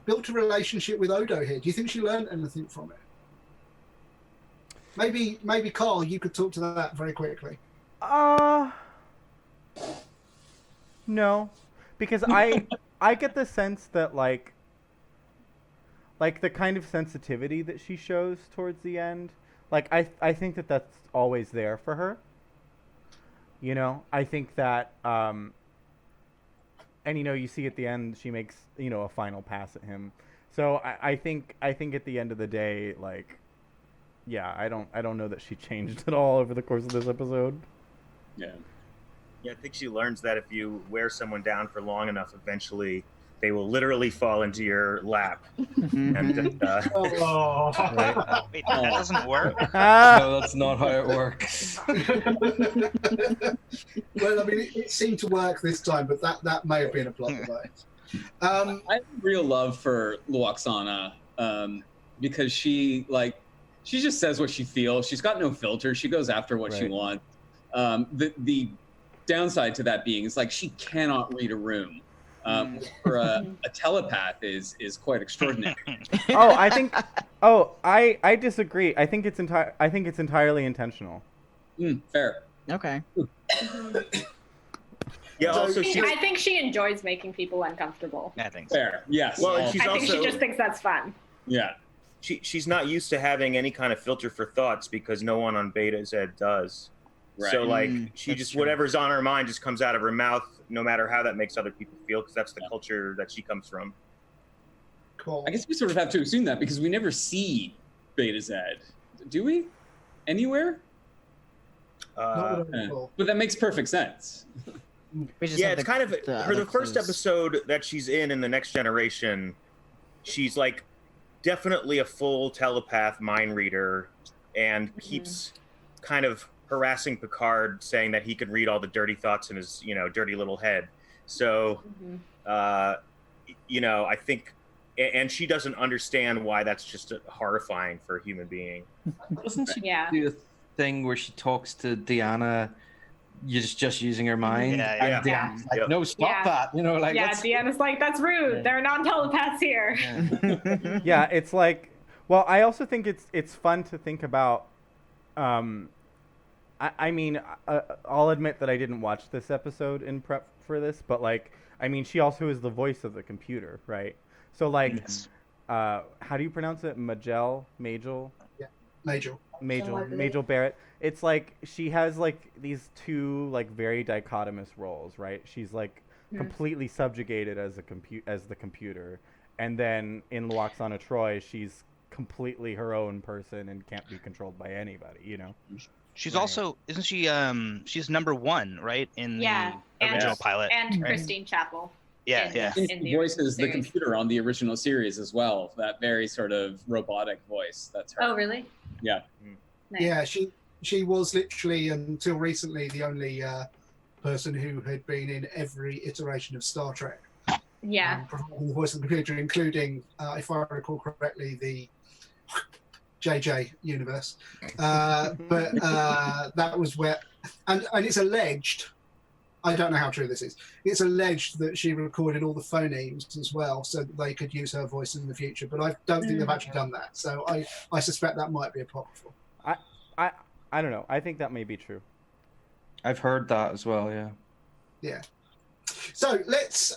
Speaker 1: built a relationship with Odo here? Do you think she learned anything from it? Maybe Karl, you could talk to that very quickly.
Speaker 7: No, because I get the sense that like the kind of sensitivity that she shows towards the end, like I think that that's always there for her. You know, I think that and you know, you see at the end she makes, you know, a final pass at him. So I think at the end of the day, like, yeah, I don't know that she changed at all over the course of this episode.
Speaker 9: Yeah.
Speaker 8: Yeah, I think she learns that if you wear someone down for long enough, eventually they will literally fall into your lap. And,
Speaker 12: Wait, that doesn't work?
Speaker 3: No, that's not how it works.
Speaker 1: Well, I mean, it seemed to work this time, but that may have been a plot device.
Speaker 9: I have real love for LWAXANA because she just says what she feels. She's got no filter. She goes after what she wants. The downside to that being is like she cannot read a room. For a telepath is quite extraordinary.
Speaker 7: I disagree. I think it's entirely intentional.
Speaker 9: Fair.
Speaker 6: Okay.
Speaker 8: Yeah. Also,
Speaker 5: I think she enjoys making people uncomfortable.
Speaker 12: I think
Speaker 9: fair. Yes.
Speaker 8: Well,
Speaker 5: I think she just thinks that's fun.
Speaker 9: Yeah.
Speaker 8: She's not used to having any kind of filter for thoughts because no one on Beta Z does.
Speaker 9: Right.
Speaker 8: So like she
Speaker 6: that's
Speaker 8: just
Speaker 6: true.
Speaker 8: whatever's on her mind just comes out of her mouth, no matter how that makes other people feel, because that's the culture that she comes from.
Speaker 1: Cool.
Speaker 9: I guess we sort of have to assume that because we never see Beta Z, do we? Anywhere?
Speaker 1: Not what I recall.
Speaker 9: But that makes perfect sense.
Speaker 8: Yeah, it's kind of for the first episode that she's in The Next Generation, she's like definitely a full telepath mind reader and keeps kind of harassing Picard, saying that he could read all the dirty thoughts in his, you know, dirty little head. So, you know, I think and she doesn't understand why that's just horrifying for a human being.
Speaker 3: Doesn't she do a thing where she talks to Deanna? You're just using her mind. And Deanna's like, no, stop that. You know, like
Speaker 5: Deanna's like, that's rude. There are non-telepaths here.
Speaker 7: Yeah, it's like, well, I also think it's fun to think about. I mean, I'll admit that I didn't watch this episode in prep for this, but like, I mean, she also is the voice of the computer, right? So like, how do you pronounce it? Majel?
Speaker 1: Yeah, Majel
Speaker 7: Barrett. It's like she has like these two like very dichotomous roles, right? She's like completely subjugated as the computer, and then in LWAXANA TROI, she's completely her own person and can't be controlled by anybody, you know.
Speaker 12: She's also, isn't she? She's number 1, right, in the original pilot,
Speaker 5: and
Speaker 12: right?
Speaker 5: Christine Chapel.
Speaker 9: She voices the computer on the original series as well. That very sort of robotic voice. That's her.
Speaker 5: Oh, really?
Speaker 9: Yeah.
Speaker 5: Nice.
Speaker 1: Yeah, she was literally until recently the only person who had been in every iteration of Star Trek.
Speaker 5: Yeah.
Speaker 1: Providing the voice of the computer, including, if I recall correctly, the JJ universe. But that was where, and it's alleged, I don't know how true this is, it's alleged that she recorded all the phonemes as well so that they could use her voice in the future, but I don't think they've actually done that. So I suspect that might be apocryphal.
Speaker 7: I don't know. I think that may be true.
Speaker 3: I've heard that as well, yeah.
Speaker 1: Yeah. So let's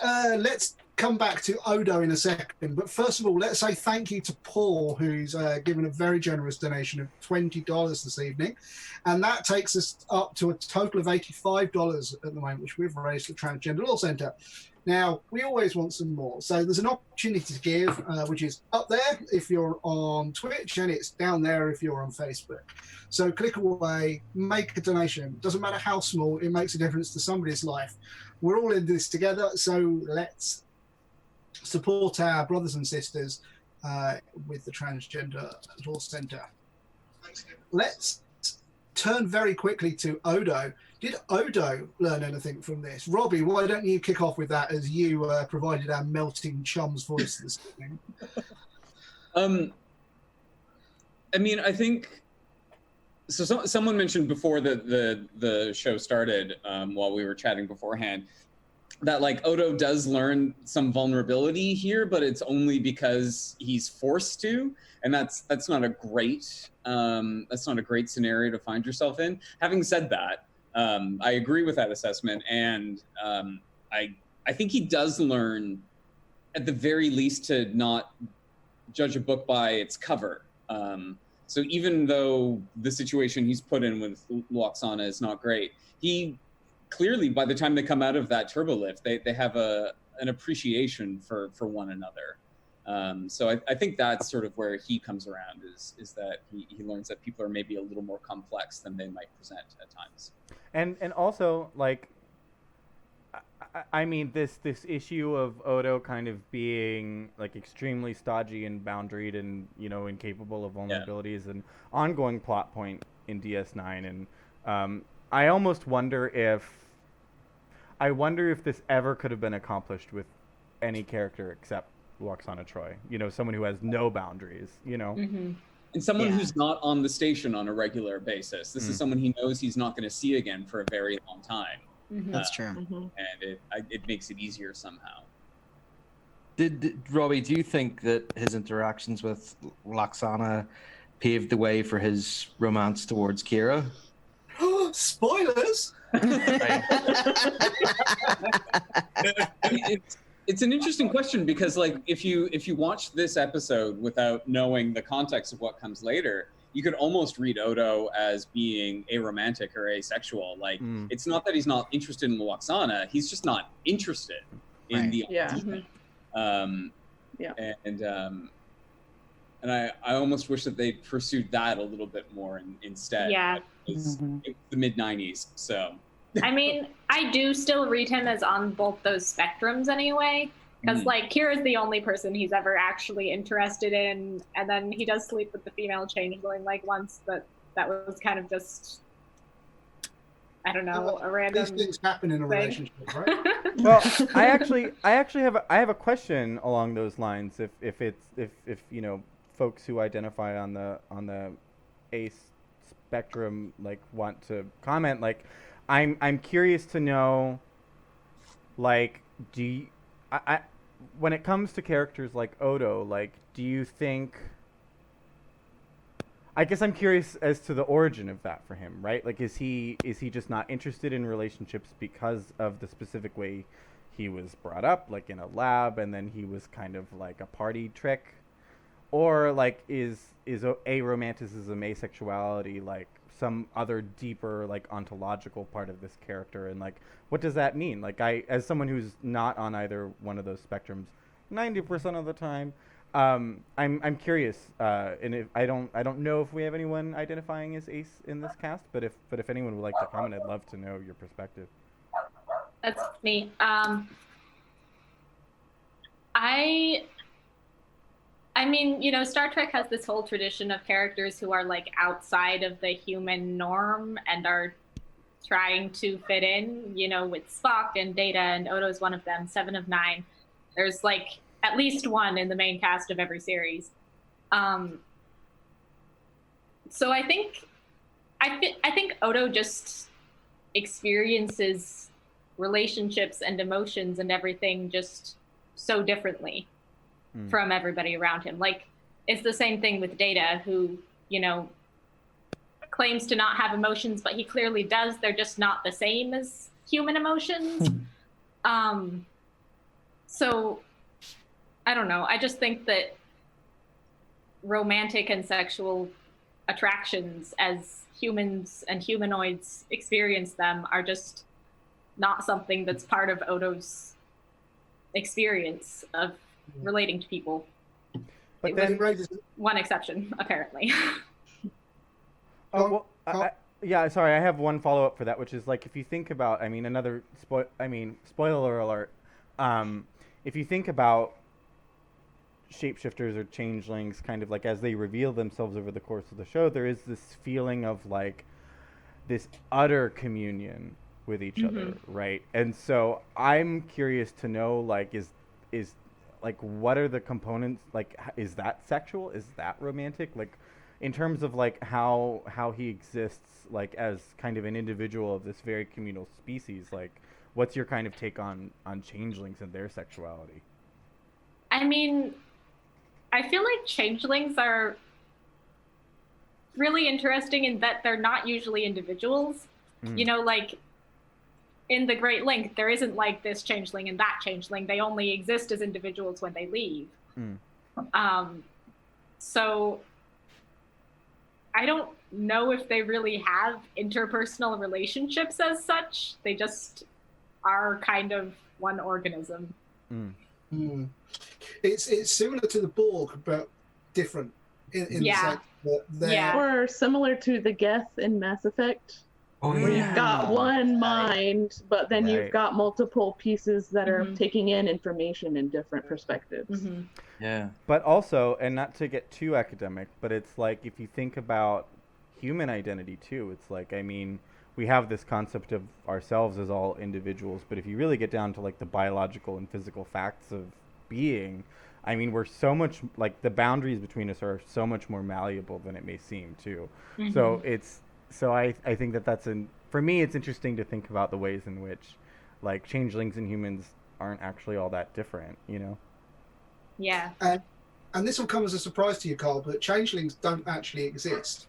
Speaker 1: come back to Odo in a second. But first of all, let's say thank you to Paul, who's given a very generous donation of $20 this evening. And that takes us up to a total of $85 at the moment, which we've raised for Transgender Law Centre. Now, we always want some more. So there's an opportunity to give, which is up there if you're on Twitch, and it's down there if you're on Facebook. So click away, make a donation. Doesn't matter how small, it makes a difference to somebody's life. We're all in this together, so let's support our brothers and sisters with the Transgender Law Centre. Let's turn very quickly to Odo. Did Odo learn anything from this? Robbie, why don't you kick off with that as you provided our melting chum's voice this evening?
Speaker 9: I mean, I think, so someone mentioned before the show started, while we were chatting beforehand, that like Odo does learn some vulnerability here, but it's only because he's forced to, and that's not a great scenario to find yourself in. Having said that, I agree with that assessment, and I think he does learn, at the very least, to not judge a book by its cover. So even though the situation he's put in with LWAXANA is not great, he clearly, by the time they come out of that turbolift, they have an appreciation for one another. So I think that's sort of where he comes around, is that he learns that people are maybe a little more complex than they might present at times. And
Speaker 7: also, like, I mean, this issue of Odo kind of being like extremely stodgy and boundaried and, you know, incapable of vulnerabilities, and ongoing plot point in DS9. And I almost wonder if this ever could have been accomplished with any character except LWAXANA TROI. You know, someone who has no boundaries, you know.
Speaker 9: Mm-hmm. And someone who's not on the station on a regular basis. This is someone he knows he's not going to see again for a very long time.
Speaker 6: That's true.
Speaker 9: And it makes it easier somehow.
Speaker 3: Did Robbie, do you think that his interactions with LWAXANA paved the way for his romance towards Kira?
Speaker 1: Spoilers!
Speaker 9: It's an interesting question, because like if you watch this episode without knowing the context of what comes later, you could almost read Odo as being aromantic or asexual. Like it's not that he's not interested in LWAXANA, he's just not interested in the idea. And I almost wish that they pursued that a little bit more instead.
Speaker 5: Yeah.
Speaker 9: It was the mid-90s, so.
Speaker 5: I mean, I do still read him as on both those spectrums anyway, because like Kira's the only person he's ever actually interested in, and then he does sleep with the female changeling like once, but that was kind of just I don't know, a random.
Speaker 1: These things happen in a
Speaker 5: thing.
Speaker 1: relationship, right?
Speaker 7: Well, I actually have a question along those lines. If you know, folks who identify on the ACE spectrum like want to comment, like I'm curious to know, like, do you, I when it comes to characters like Odo, like, do you think, I guess I'm curious as to the origin of that for him, right? Like, is he just not interested in relationships because of the specific way he was brought up, like in a lab, and then he was kind of like a party trick? Or like, is aromanticism, asexuality, like some other deeper, like, ontological part of this character? And like, what does that mean? Like, as someone who's not on either one of those spectrums 90% of the time, I'm curious, and if I don't know if we have anyone identifying as ace in this cast, but if anyone would like to comment, I'd love to know your perspective.
Speaker 5: That's me. I mean, you know, Star Trek has this whole tradition of characters who are like outside of the human norm and are trying to fit in, you know, with Spock and Data, and Odo's one of them, 7 of 9. There's like at least one in the main cast of every series. So I think Odo just experiences relationships and emotions and everything just so differently from everybody around him. Like, it's the same thing with Data, who, you know, claims to not have emotions, but he clearly does. They're just not the same as human emotions. So I don't know. I just think that romantic and sexual attractions, as humans and humanoids experience them, are just not something that's part of Odo's experience of relating to people.
Speaker 7: But then,
Speaker 5: one exception, apparently.
Speaker 7: Oh, well, yeah, sorry, I have one follow-up for that, which is, like, if you think about, I mean, spoiler alert, if you think about shapeshifters or changelings, kind of like as they reveal themselves over the course of the show, there is this feeling of like this utter communion with each other, right? And so I'm curious to know, like, is like, what are the components? Like, is that sexual? Is that romantic? Like, in terms of like how he exists, like, as kind of an individual of this very communal species, like, what's your kind of take on changelings and their sexuality?
Speaker 5: I mean, I feel like changelings are really interesting in that they're not usually individuals. You know, like in The Great Link, there isn't like this changeling and that changeling. They only exist as individuals when they leave. So I don't know if they really have interpersonal relationships as such. They just are kind of one organism.
Speaker 1: It's similar to the Borg, but different in the sense that they're...
Speaker 14: Or similar to the Geth in Mass Effect. Where you've got one mind, but then you've got multiple pieces that are taking in information in different perspectives.
Speaker 3: Yeah.
Speaker 7: But also, and not to get too academic, but it's like, if you think about human identity too, it's like, I mean, we have this concept of ourselves as all individuals, but if you really get down to like the biological and physical facts of being, I mean, we're so much, like, the boundaries between us are so much more malleable than it may seem too. So I think that's for me, it's interesting to think about the ways in which, like, changelings and humans aren't actually all that different, you know?
Speaker 5: Yeah.
Speaker 1: And this will come as a surprise to you, Karl, but changelings don't actually exist.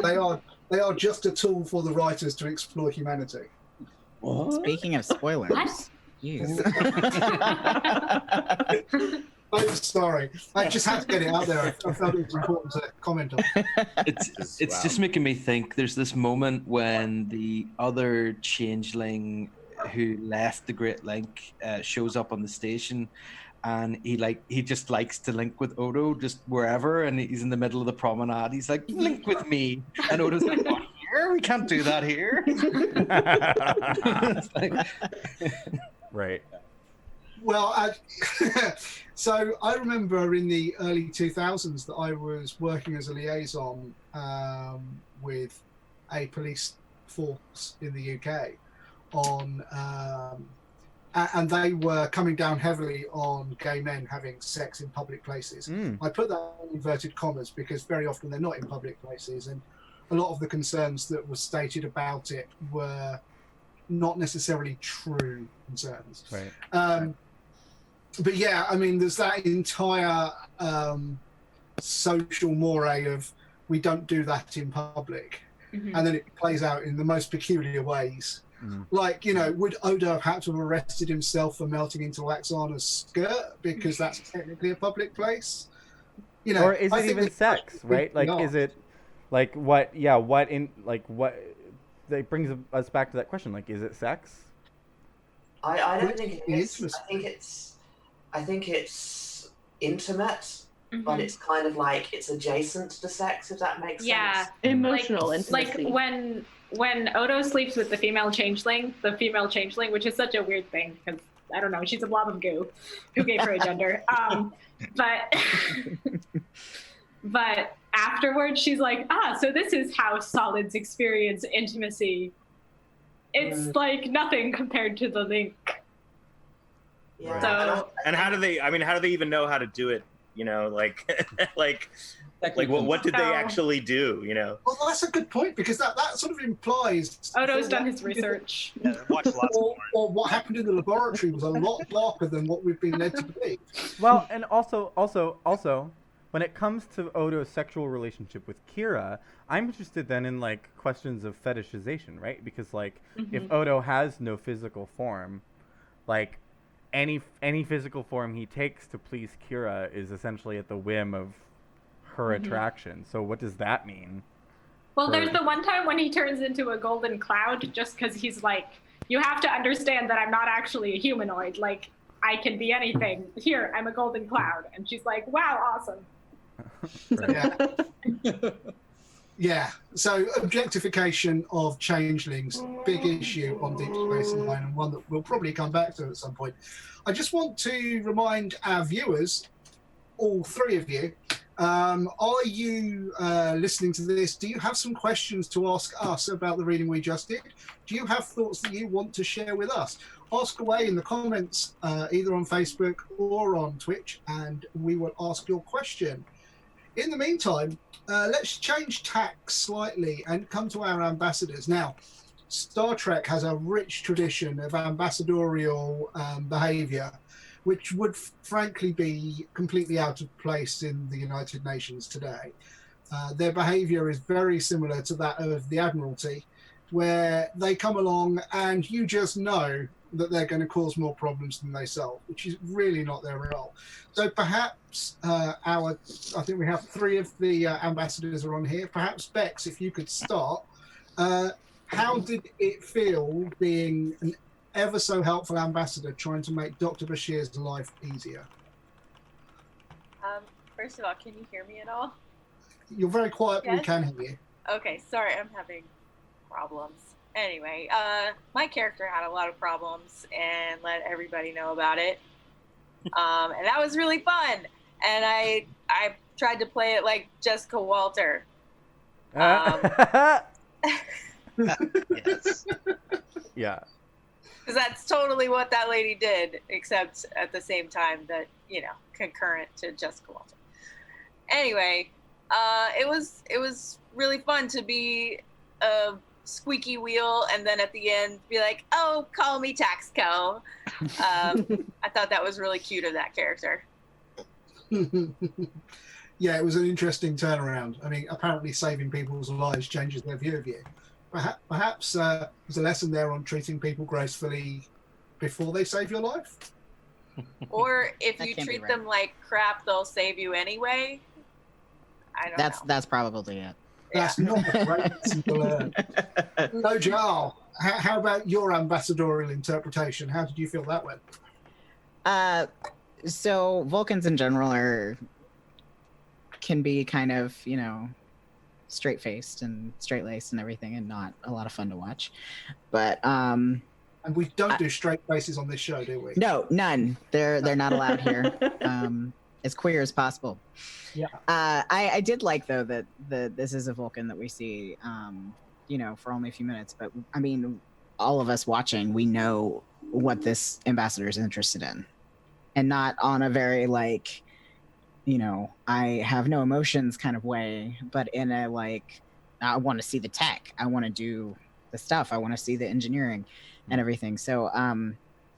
Speaker 1: They are just a tool for the writers to explore humanity.
Speaker 6: What? Speaking of spoilers.
Speaker 1: I'm sorry. I just had to get it out there. I felt it was important to comment on.
Speaker 3: It's just making me think. There's this moment when the other changeling who left the Great Link shows up on the station, and he just likes to link with Odo just wherever, and he's in the middle of the promenade. He's like, "Link with me," and Odo's like, "What, here? We can't do that here."
Speaker 7: Right.
Speaker 1: Well, so I remember in the early 2000s that I was working as a liaison with a police force in the UK on, and they were coming down heavily on gay men having sex in public places. I put that in inverted commas because very often they're not in public places, and a lot of the concerns that were stated about it were not necessarily true concerns.
Speaker 7: Right.
Speaker 1: But yeah, I mean, there's that entire social moray of we don't do that in public, and then it plays out in the most peculiar ways. Like, you know, would Odo have had to have arrested himself for melting into LWAXANA's skirt because that's technically a public place? You know,
Speaker 7: or is it even sex, right? Like, is it like what? Yeah, what in like what? That brings us back to that question. Like, is it sex?
Speaker 13: I don't think it is. I think it's intimate, but it's kind of like it's adjacent to sex, if that makes sense.
Speaker 14: Emotional intimacy.
Speaker 5: Like when Odo sleeps with the female changeling, which is such a weird thing because I don't know, she's a blob of goo. Who gave her a gender? But afterwards, she's like, so this is how solids experience intimacy. It's like nothing compared to the link.
Speaker 13: Yeah.
Speaker 5: So,
Speaker 8: and how do they even know how to do it? You know, like what did they actually do? You know.
Speaker 1: Well, that's a good point because that sort of implies
Speaker 5: Odo's done his research.
Speaker 1: Or what happened in the laboratory was a lot darker than what we've been led to believe.
Speaker 7: Well, and also, when it comes to Odo's sexual relationship with Kira, I'm interested then in like questions of fetishization, right? Because like if Odo has no physical form, like any physical form he takes to please Kira is essentially at the whim of her attraction. So what does that mean?
Speaker 5: Well, there's the one time when he turns into a golden cloud just because he's like, you have to understand that I'm not actually a humanoid. Like, I can be anything. Here, I'm a golden cloud. And she's like, wow, awesome.
Speaker 1: Yeah. So objectification of changelings, big issue on Deep Space Nine, and one that we'll probably come back to at some point. I just want to remind our viewers, all three of you, are you listening to this? Do you have some questions to ask us about the reading we just did? Do you have thoughts that you want to share with us? Ask away in the comments, either on Facebook or on Twitch, and we will ask your question. In the meantime, let's change tack slightly and come to our ambassadors. Now, Star Trek has a rich tradition of ambassadorial behavior, which would frankly be completely out of place in the United Nations today. Their behavior is very similar to that of the Admiralty, where they come along and you just know that they're going to cause more problems than they solve, which is really not their role. So perhaps I think we have three of the ambassadors are on here. Perhaps Becks, if you could start. How did it feel being an ever so helpful ambassador trying to make Dr. Bashir's life easier?
Speaker 15: First of all, can you hear me at all?
Speaker 1: You're very quiet, but we can hear you.
Speaker 15: Okay, sorry, I'm having problems. Anyway, my character had a lot of problems and let everybody know about it. And that was really fun. And I tried to play it like Jessica Walter.
Speaker 12: Yes.
Speaker 7: Yeah.
Speaker 15: Because that's totally what that lady did, except at the same time that, concurrent to Jessica Walter. Anyway, it was really fun to be a squeaky wheel and then at the end be like, oh, call me TAXCO. I thought that was really cute of that character.
Speaker 1: Yeah, it was an interesting turnaround. I mean, apparently saving people's lives changes their view of you. Perhaps there's a lesson there on treating people gracefully before they save your life.
Speaker 15: Or if you treat them like crap, they'll save you anyway. I don't know.
Speaker 6: That's probably it.
Speaker 1: That's not a great lesson to learn. LOJAL, how about your ambassadorial interpretation? How did you feel that went?
Speaker 6: So Vulcans in general can be kind of, straight-faced and straight-laced and everything, and not a lot of fun to watch. But and
Speaker 1: we don't do straight faces on this show, do we?
Speaker 6: No, none. They're not allowed here. As queer as possible.
Speaker 1: Yeah.
Speaker 6: I did like though that this is a Vulcan that we see for only a few minutes. But I mean, all of us watching, we know what this ambassador is interested in, and not on a very like, I have no emotions kind of way, but in a like, I want to see the tech, I want to do the stuff, I want to see the engineering and everything. So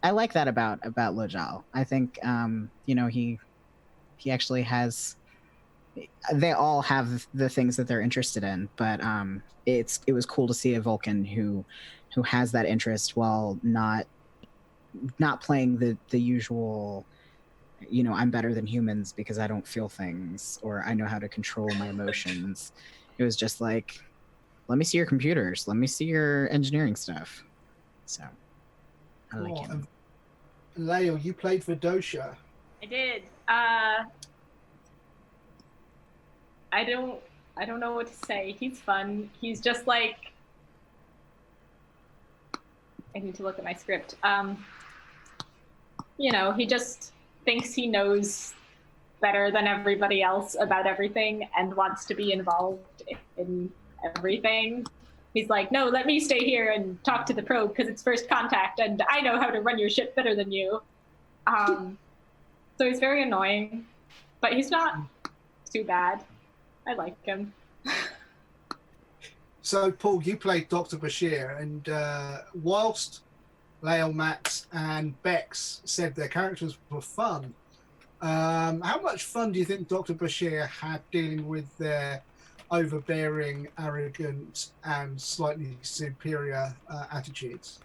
Speaker 6: I like that about LOJAL. I think he actually has. They all have the things that they're interested in, but it was cool to see a Vulcan who has that interest while not playing the usual, I'm better than humans because I don't feel things or I know how to control my emotions. It was just like, let me see your computers, let me see your engineering stuff. So I like him.
Speaker 1: Lael, you played VADOSIA.
Speaker 5: I did. I don't know what to say. He's fun. He's just like, I need to look at my script. He just thinks he knows better than everybody else about everything and wants to be involved in everything. He's like, no, let me stay here and talk to the probe because it's first contact and I know how to run your ship better than you. So he's very annoying, but he's not too bad. I like him.
Speaker 1: So, Paul, you played Dr. Bashir, and whilst Lael, Max, and Becks said their characters were fun, how much fun do you think Dr. Bashir had dealing with their overbearing, arrogant, and slightly superior attitudes?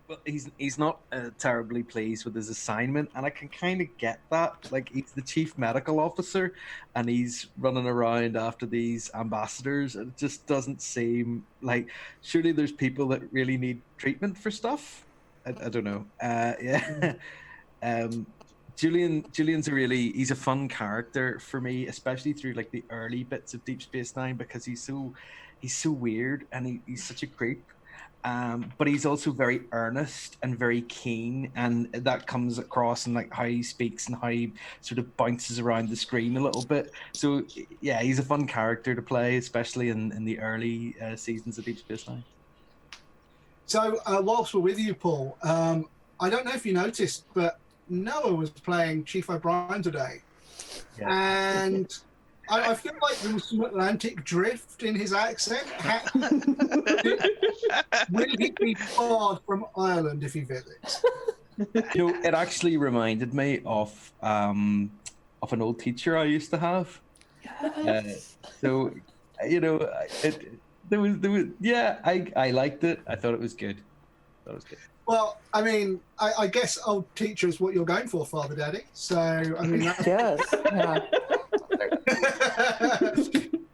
Speaker 3: Well, he's not terribly pleased with his assignment, and I can kind of get that. Like, he's the chief medical officer, and he's running around after these ambassadors, and it just doesn't seem like, surely there's people that really need treatment for stuff. I don't know. Yeah. Julian's he's a fun character for me, especially through like the early bits of Deep Space Nine, because he's so weird and he's such a creep. But he's also very earnest and very keen, and that comes across in like how he speaks and how he sort of bounces around the screen a little bit. So yeah, he's a fun character to play, especially in the early seasons of Deep Space Nine.
Speaker 1: So whilst we're with you, Paul, I don't know if you noticed, but Noah was playing Chief O'Brien today, and I feel like there was some Atlantic drift in his accent. Will he be barred from Ireland if he visits?
Speaker 3: It actually reminded me of an old teacher I used to have. Yes. I liked it. I thought it was good.
Speaker 1: Well, I mean, I guess old teacher is what you're going for, Father Daddy. So, I mean,
Speaker 10: yes. Yeah.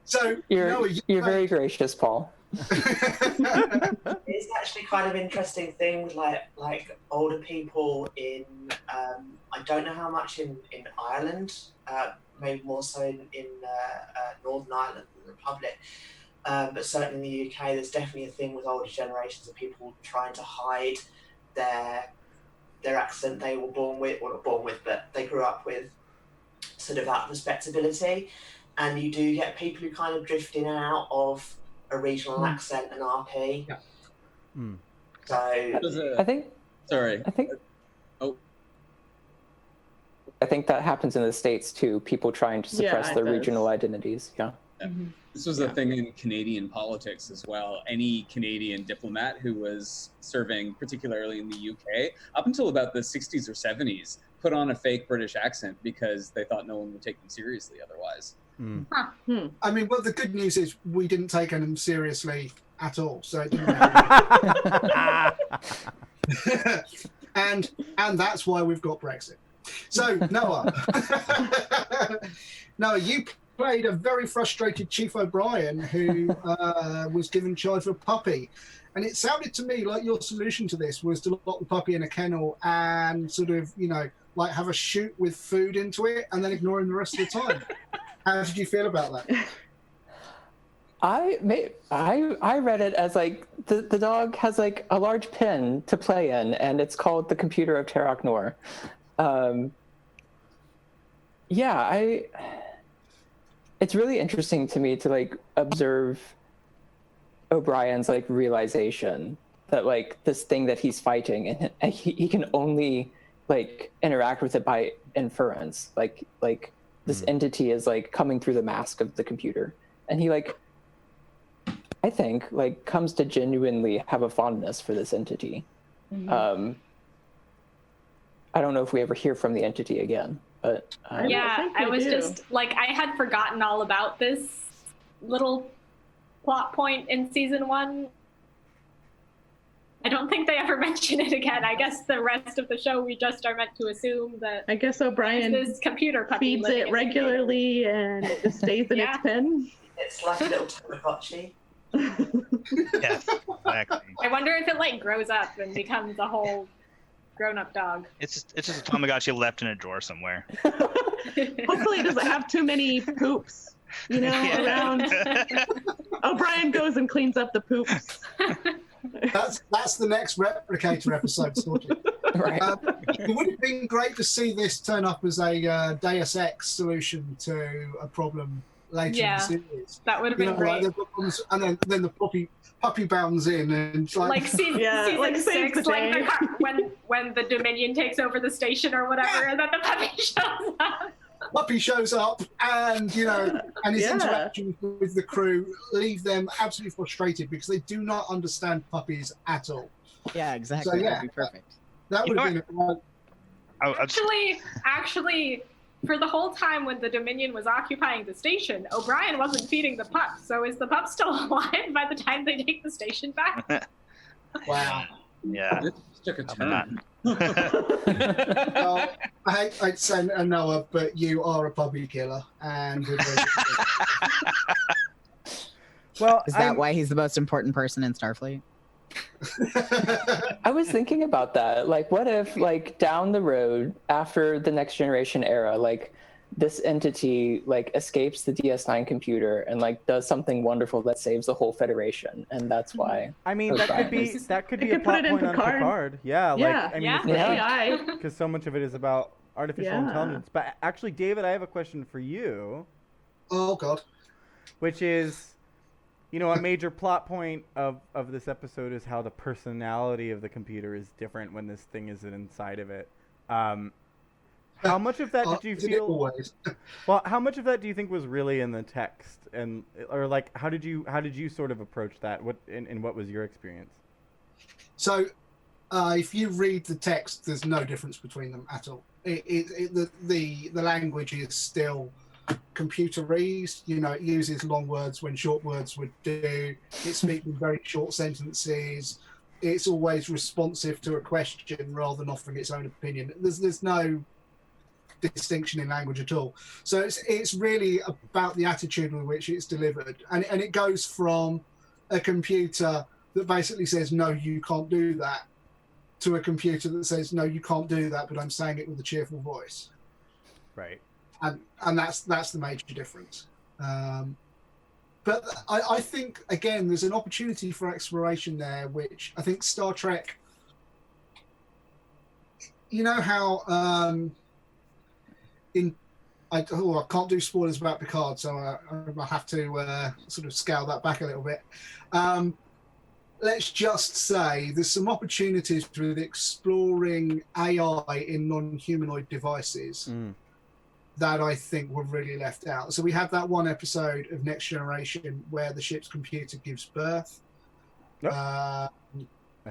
Speaker 1: So
Speaker 10: you're very gracious, Paul.
Speaker 13: It's actually kind of interesting thing with like older people in I don't know how much in Ireland, maybe more so in Northern Ireland, the Republic, but certainly in the UK, there's definitely a thing with older generations of people trying to hide their accent they were born with, or not born with, but they grew up with, sort of out of respectability. And you do get people who kind of drift in and out of a regional accent and RP.
Speaker 9: Yeah.
Speaker 13: So
Speaker 10: I think that happens in the States too. People trying to suppress their regional identities. Yeah.
Speaker 9: Mm-hmm. This was a thing in Canadian politics as well. Any Canadian diplomat who was serving, particularly in the UK, up until about the 60s or 70s, put on a fake British accent because they thought no one would take them seriously otherwise.
Speaker 1: I mean, well, the good news is we didn't take them seriously at all, so it didn't matter. and that's why we've got Brexit. So Noah, you played a very frustrated Chief O'Brien who was given charge of a puppy, and it sounded to me like your solution to this was to lock the puppy in a kennel and sort of, like have a shoot with food into it and then ignore him the rest of the time. How did you feel about that?
Speaker 10: I read it as like the dog has like a large pen to play in, and it's called the Computer of Terok Nor. It's really interesting to me to like observe O'Brien's like realization that like this thing that he's fighting, and he can only like interact with it by inference. Like this entity is like coming through the mask of the computer, and he like, I think like comes to genuinely have a fondness for this entity. I don't know if we ever hear from the entity again, but
Speaker 5: yeah, I was just like, I had forgotten all about this little plot point in season 1. I don't think they ever mention it again. I guess the rest of the show, we just are meant to assume that.
Speaker 14: I guess O'Brien
Speaker 5: this computer puppy
Speaker 14: feeds it regularly and it just stays in its pen.
Speaker 13: It's like a little Tamagotchi.
Speaker 12: Yes, exactly.
Speaker 5: I wonder if it like grows up and becomes a whole grown-up dog.
Speaker 12: It's just a Tamagotchi left in a drawer somewhere.
Speaker 14: Hopefully it doesn't have too many poops, around. O'Brien goes and cleans up the poops.
Speaker 1: That's the next Replicator episode sorted.
Speaker 10: Right.
Speaker 1: It would have been great to see this turn up as a Deus Ex solution to a problem later in the series.
Speaker 5: That would have been great.
Speaker 1: Like problems, and then the puppy bounds in and
Speaker 5: like season
Speaker 14: like
Speaker 5: 6, like when the Dominion takes over the station or whatever, and then the puppy shows up.
Speaker 1: Puppy shows up, and and his interactions with the crew leave them absolutely frustrated because they do not understand puppies at all.
Speaker 6: Yeah, exactly.
Speaker 1: So,
Speaker 6: That'd be perfect.
Speaker 1: That would have been
Speaker 5: Actually, for the whole time when the Dominion was occupying the station, O'Brien wasn't feeding the pup. So is the pup still alive by the time they take the station back?
Speaker 1: Wow.
Speaker 12: Yeah.
Speaker 9: It just took a turn.
Speaker 1: Well, I hate to say Noah, but you are a puppy killer, and
Speaker 6: well, is that why he's the most important person in Starfleet?
Speaker 10: I was thinking about that. Like, what if, like, down the road after the Next Generation era, like, this entity like escapes the DS9 computer and like does something wonderful that saves the whole Federation, and that's why.
Speaker 7: I mean, that could be a plot point on Picard. Yeah, because so much of it is about artificial intelligence. But actually, David, I have a question for you.
Speaker 1: Oh God.
Speaker 7: Which is, a major plot point of this episode is how the personality of the computer is different when this thing is inside of it. How much of that did you feel? Well, how much of that do you think was really in the text, or like how did you sort of approach that? What was your experience?
Speaker 1: So, if you read the text, there's no difference between them at all. The language is still computerized. It uses long words when short words would do. It speaks in very short sentences. It's always responsive to a question rather than offering its own opinion. There's no distinction in language at all. So it's really about the attitude with which it's delivered, and it goes from a computer that basically says no, you can't do that, to a computer that says no, you can't do that, but I'm saying it with a cheerful voice.
Speaker 7: Right.
Speaker 1: And that's the major difference. But I think again there's an opportunity for exploration there, which I think Star Trek. How I can't do spoilers about Picard, so I'll have to sort of scale that back a little bit. Let's just say there's some opportunities with exploring AI in non-humanoid devices that I think were really left out. So we have that one episode of Next Generation where the ship's computer gives birth.
Speaker 7: Yep. I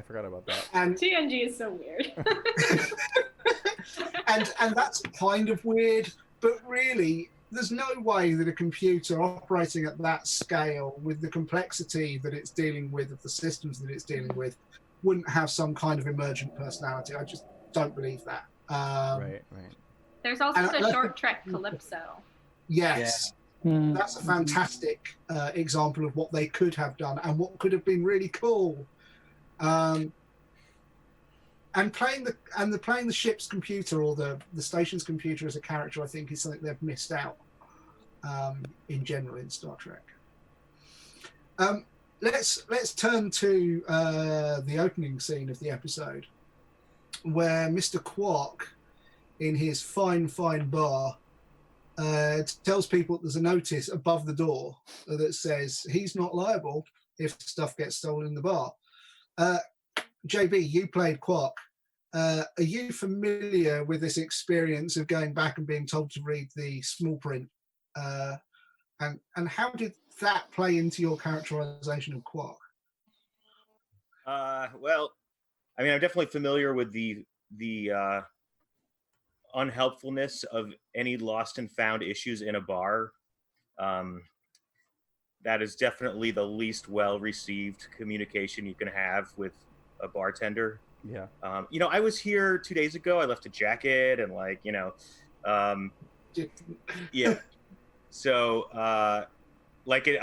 Speaker 7: forgot about that.
Speaker 5: And TNG is so weird.
Speaker 1: and that's kind of weird, but really there's no way that a computer operating at that scale with the complexity that it's dealing with, of the systems that it's dealing with, wouldn't have some kind of emergent personality. I just don't believe that.
Speaker 7: Right.
Speaker 5: There's also the short trek Calypso.
Speaker 1: Yes.
Speaker 10: Yeah.
Speaker 1: That's a fantastic example of what they could have done and what could have been really cool. And playing the ship's computer or the station's computer as a character, I think, is something they've missed out in general in Star Trek. Let's turn to the opening scene of the episode, where Mr. QUARK, in his fine bar, tells people there's a notice above the door that says he's not liable if stuff gets stolen in the bar. JB, you played QUARK. Are you familiar with this experience of going back and being told to read the small print? And how did that play into your characterization of QUARK?
Speaker 8: Well, I mean, I'm definitely familiar with the unhelpfulness of any lost and found issues in a bar. That is definitely the least well-received communication you can have with a bartender.
Speaker 7: Yeah.
Speaker 8: You know, I was here 2 days ago. I left a jacket and yeah. So, I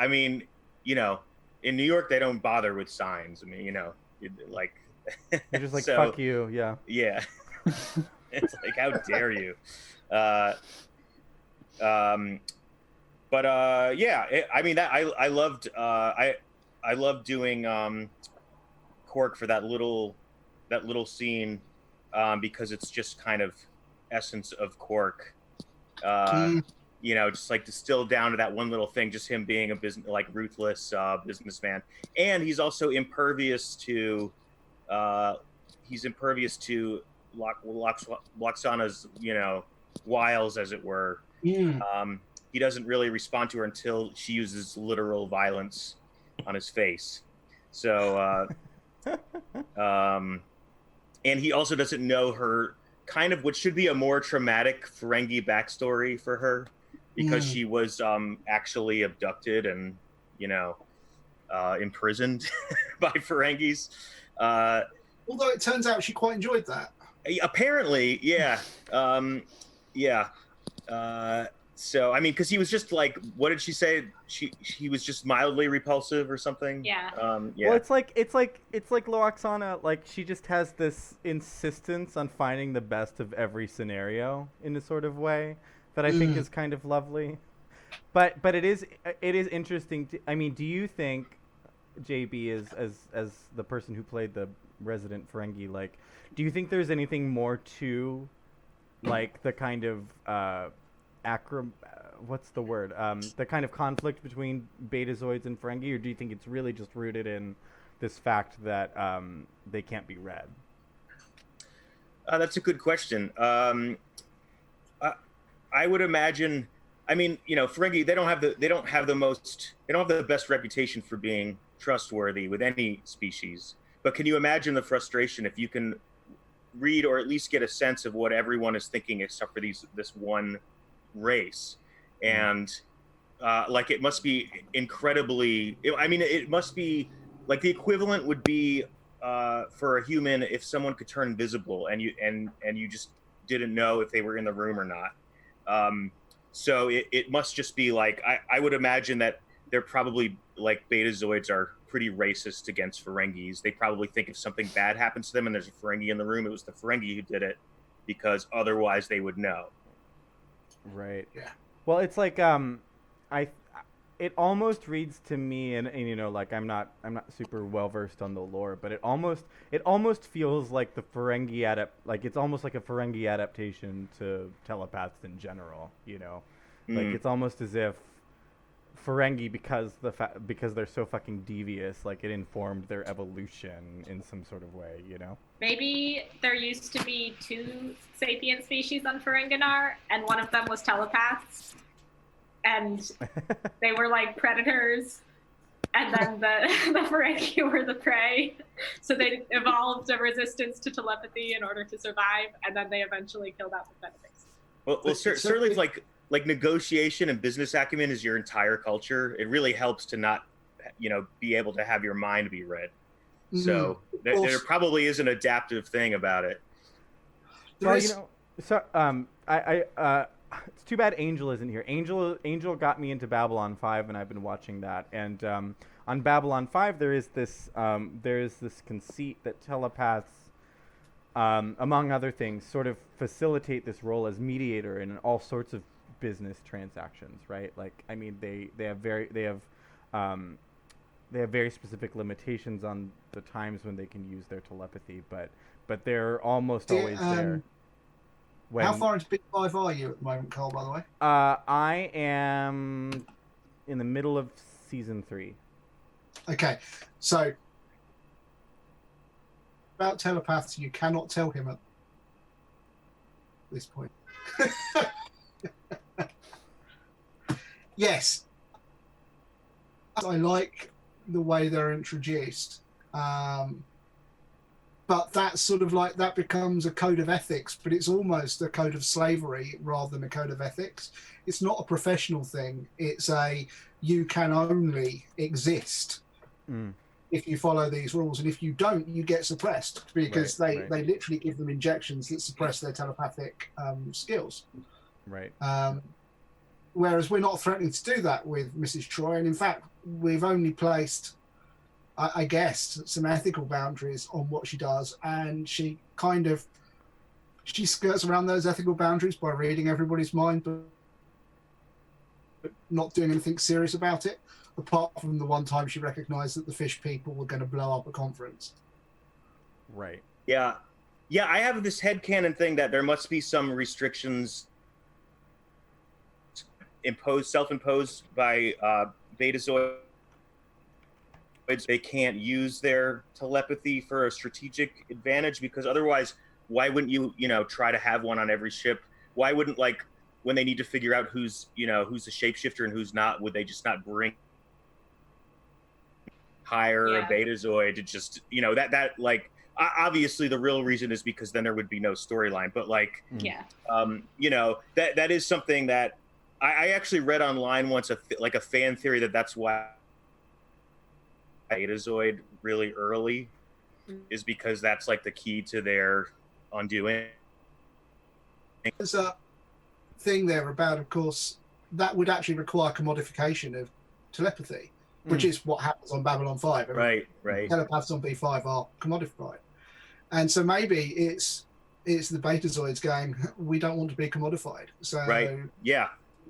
Speaker 8: mean, you know, in New York, they don't bother with signs. I mean, you know,
Speaker 7: they're just like,
Speaker 8: so,
Speaker 7: fuck you. Yeah.
Speaker 8: Yeah. It's like, how dare you? I mean, that I loved doing QUARK for that little scene because it's just kind of essence of QUARK. You know, just like distilled down to that one little thing, just him being a ruthless businessman, and he's also impervious to LWAXANA's, you know, wiles, as it were. He doesn't really respond to her until she uses literal violence on his face. So, and he also doesn't know her kind of what should be a more traumatic Ferengi backstory for her, because she was actually abducted and, you know, imprisoned by Ferengis.
Speaker 1: Although it turns out she quite enjoyed that.
Speaker 8: Apparently, yeah. So, I mean, because he was just like, what did she say? He was just mildly repulsive or something.
Speaker 5: Yeah.
Speaker 7: Well, it's like LWAXANA, like, she just has this insistence on finding the best of every scenario in a sort of way that I think is kind of lovely. But it is interesting. I mean, do you think, JB, as the person who played the resident Ferengi, like, do you think there's anything more to, like, the kind of what's the word? The kind of conflict between Betazoids and Ferengi, or do you think it's really just rooted in this fact that they can't be read?
Speaker 8: That's a good question. I would imagine. I mean, you know, Ferengi, they don't have the best reputation for being trustworthy with any species. But can you imagine the frustration if you can read or at least get a sense of what everyone is thinking except for this one race? And like, it must be incredibly, I mean, it must be like the equivalent would be for a human if someone could turn invisible and you just didn't know if they were in the room or not. So it must just be like, I would imagine that they're probably, like, Betazoids are pretty racist against Ferengis. They probably think if something bad happens to them and there's a Ferengi in the room, it was the Ferengi who did it, because otherwise they would know.
Speaker 7: Right.
Speaker 1: Yeah.
Speaker 7: Well, it's like it almost reads to me, and you know, like, I'm not super well versed on the lore, but it almost feels like the Ferengi it's almost like a Ferengi adaptation to telepaths in general, you know. Like, it's almost as if Ferengi, because they're so fucking devious, like, it informed their evolution in some sort of way, you know?
Speaker 5: Maybe there used to be 2 sapient species on Ferenginar, and one of them was telepaths, and they were like predators, and then the Ferengi were the prey, so they evolved a resistance to telepathy in order to survive, and then they eventually killed out the benefits.
Speaker 8: Well, certainly, like negotiation and business acumen is your entire culture. It really helps to not, you know, be able to have your mind be read. So there probably is an adaptive thing about it.
Speaker 7: Well, you know, so it's too bad Angel isn't here. Angel got me into Babylon 5, and I've been watching that. And on Babylon 5, there is this conceit that telepaths, among other things, sort of facilitate this role as mediator in all sorts of business transactions, right? Like, I mean, they have very specific limitations on the times when they can use their telepathy, but they're almost always there.
Speaker 1: How far into Big 5 are you at the moment, Karl, by the way?
Speaker 7: I am in the middle of season 3.
Speaker 1: Okay, so about telepaths, you cannot tell him at this point. Yes, I like the way they're introduced, but that's sort of like that becomes a code of ethics, but it's almost a code of slavery rather than a code of ethics. It's not a professional thing. It's a you can only exist if you follow these rules, and if you don't, you get suppressed because they literally give them injections that suppress their telepathic skills.
Speaker 7: Right.
Speaker 1: Whereas we're not threatening to do that with Mrs. TROI, and in fact, we've only placed, I guess, some ethical boundaries on what she does, and she skirts around those ethical boundaries by reading everybody's mind, but not doing anything serious about it, apart from the one time she recognized that the fish people were going to blow up a conference.
Speaker 7: Right.
Speaker 8: Yeah. Yeah, I have this headcanon thing that there must be some restrictions self-imposed by Betazoids. They can't use their telepathy for a strategic advantage, because otherwise, why wouldn't you try to have one on every ship? Why wouldn't, like, when they need to figure out who's a shapeshifter and who's not, would they just not hire a Betazoid to just, that like, obviously the real reason is because then there would be no storyline, but like, that is something that I actually read online once, a fan theory that's why Betazoid really early is because that's like the key to their undoing.
Speaker 1: There's a thing there about, of course, that would actually require commodification of telepathy, which is what happens on Babylon 5.
Speaker 8: Right.
Speaker 1: Telepaths on B5 are commodified. And so maybe it's the Betazoids going, we don't want to be commodified. So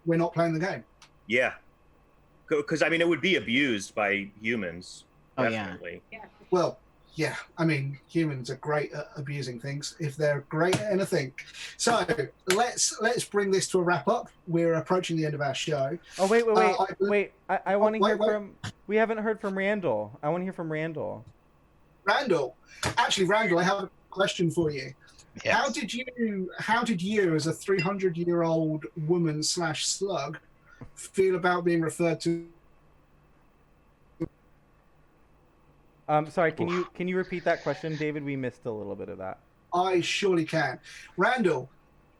Speaker 1: we're not playing the game.
Speaker 8: Yeah. Because, I mean, it would be abused by humans. Definitely.
Speaker 1: Yeah. Well, yeah. I mean, humans are great at abusing things if they're great at anything. So let's bring this to a wrap up. We're approaching the end of our show.
Speaker 7: Oh, wait. I want to hear from... We haven't heard from Randall. I want to hear from Randall.
Speaker 1: Randall, I have a question for you.
Speaker 12: Yes.
Speaker 1: How did you, as a 300-year-old woman / slug, feel about being referred to?
Speaker 7: Sorry, can you repeat that question, David? We missed a little bit of that.
Speaker 1: I surely can. Randall,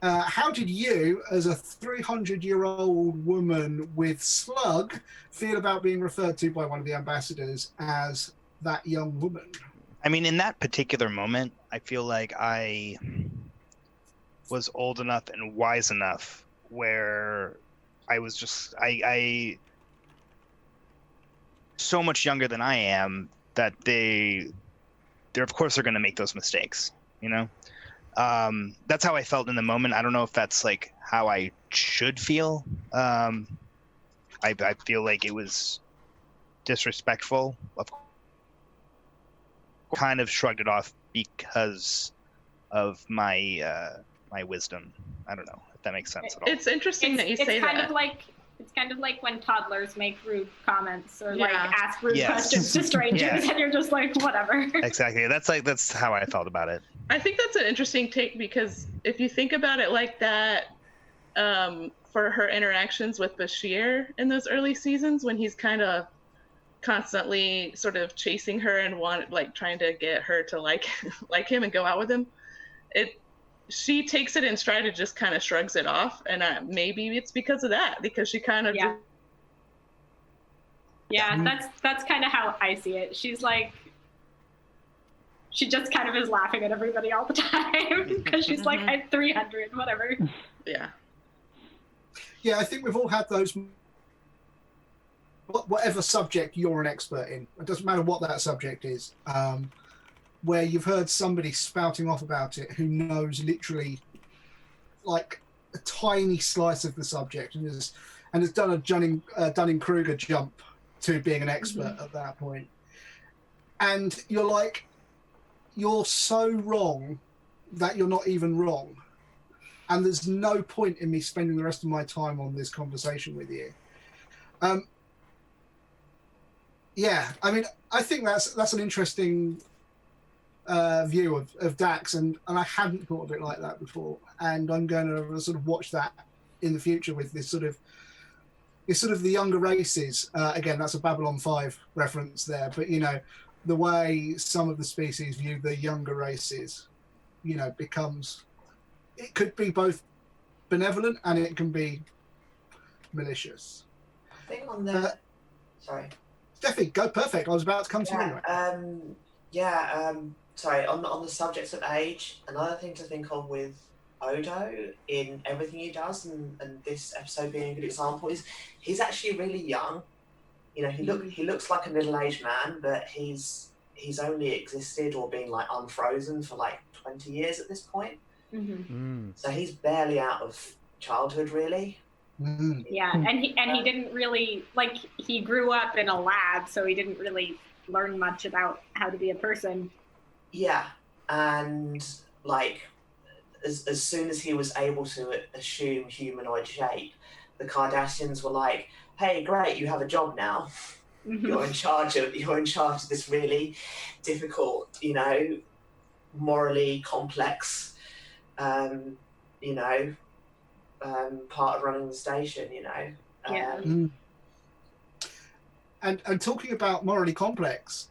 Speaker 1: how did you, as a 300-year-old woman with slug, feel about being referred to by one of the ambassadors as that young woman?
Speaker 12: I mean, in that particular moment, I feel like I was old enough and wise enough where I was just, I so much younger than I am that they're of course they're going to make those mistakes, That's how I felt in the moment. I don't know if that's like how I should feel. I feel like it was disrespectful. Kind of shrugged it off because of my my wisdom. I don't know if that makes sense at all.
Speaker 14: It's interesting that you say that.
Speaker 5: It's kind of like when toddlers make rude comments or like ask rude questions to strangers, and you're just like, whatever.
Speaker 12: Exactly. That's how I felt about it.
Speaker 14: I think that's an interesting take, because if you think about it like that, for her interactions with BASHIR in those early seasons, when he's kind of constantly sort of chasing her and trying to get her to like him and go out with him, she takes it in stride and just kind of shrugs it off, and maybe it's because of that, because she kind of
Speaker 5: that's kind of how I see it. She's like, she just kind of is laughing at everybody all the time because she's like, I'm 300, whatever.
Speaker 1: Yeah, I think we've all had those. Whatever subject you're an expert in, it doesn't matter what that subject is, where you've heard somebody spouting off about it who knows literally like a tiny slice of the subject and has done a Dunning-Kruger jump to being an expert at that point. And you're like, you're so wrong that you're not even wrong. And there's no point in me spending the rest of my time on this conversation with you. Yeah, I mean, I think that's an interesting view of Dax, and I hadn't thought of it like that before, and I'm going to sort of watch that in the future with this sort of the younger races. Again, that's a Babylon 5 reference there, but you know, the way some of the species view the younger races, you know, it could be both benevolent and it can be malicious.
Speaker 13: I think on the sorry,
Speaker 1: Steffi, go. Perfect. I was about to come to you.
Speaker 13: Sorry, on the subject of age, another thing to think of with Odo in everything he does, and this episode being a good example, is he's actually really young. You know, he looks like a middle-aged man, but he's only existed or been like unfrozen for like 20 years at this point. So he's barely out of childhood, really.
Speaker 5: Yeah, and he didn't really, like, he grew up in a lab, so he didn't really learn much about how to be a person.
Speaker 13: Yeah, and like as soon as he was able to assume humanoid shape, the Cardassians were like, "Hey, great, you have a job now. You're in charge of this really difficult, you know, morally complex, you know, part of running the station, you know."
Speaker 1: And talking about morally complex,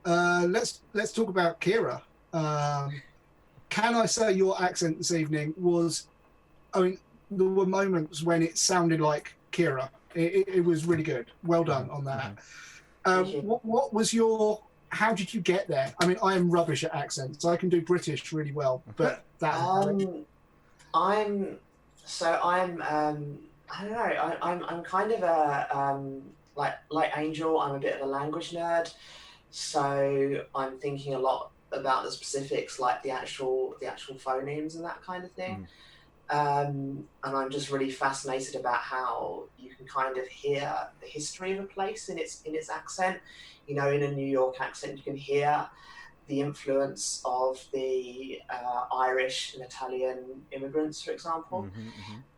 Speaker 1: let's talk about Kira. Can I say your accent this evening was, I mean, there were moments when it sounded like Kira. It was really good. Well done on that. What was how did you get there? I mean, I am rubbish at accents. I can do British really well, but that.
Speaker 13: I don't know. I'm kind of a like Angel. I'm a bit of a language nerd, so I'm thinking a lot about the specifics, like the actual phonemes and that kind of thing. And I'm just really fascinated about how you can kind of hear the history of a place in its accent. You know, in a New York accent, you can hear the influence of the Irish and Italian immigrants, for example.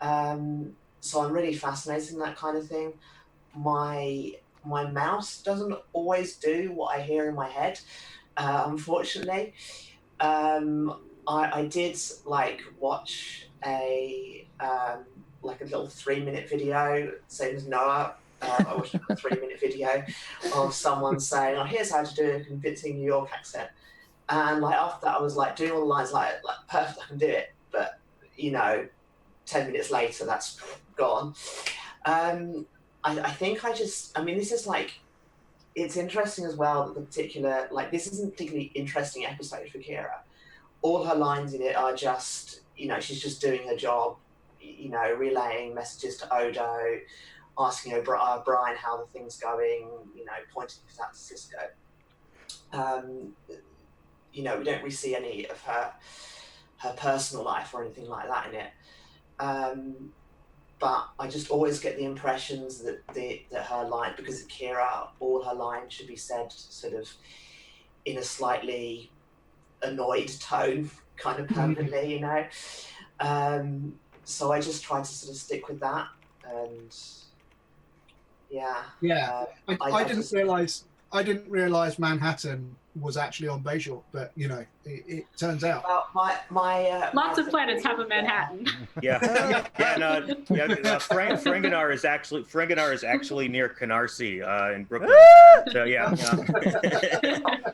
Speaker 13: So I'm really fascinated in that kind of thing. My mouse doesn't always do what I hear in my head, unfortunately. I did like watch a little 3-minute video, same as Noah. I watched a 3-minute video of someone saying, "Oh, here's how to do a convincing New York accent." And like after that, I was like doing all the lines like perfect, I can do it. But you know, 10 minutes later, that's gone. I think this is like, it's interesting as well that the particular, like, this isn't a particularly interesting episode for Kira. All her lines in it are just, you know, she's just doing her job, you know, relaying messages to Odo, asking Brian how the thing's going, you know, pointing things out to SISKO. You know, we don't really see any of her personal life or anything like that in it. But I just always get the impressions that her line, because it's Kira, all her lines should be said sort of in a slightly annoyed tone, kind of permanently, you know. So I just try to sort of stick with that, and
Speaker 1: I didn't realize Manhattan was actually on Bajor, but you know, it turns out.
Speaker 13: Well,
Speaker 5: lots of planets have a Manhattan.
Speaker 8: Ferenginar is actually near Canarsie in Brooklyn. So yeah.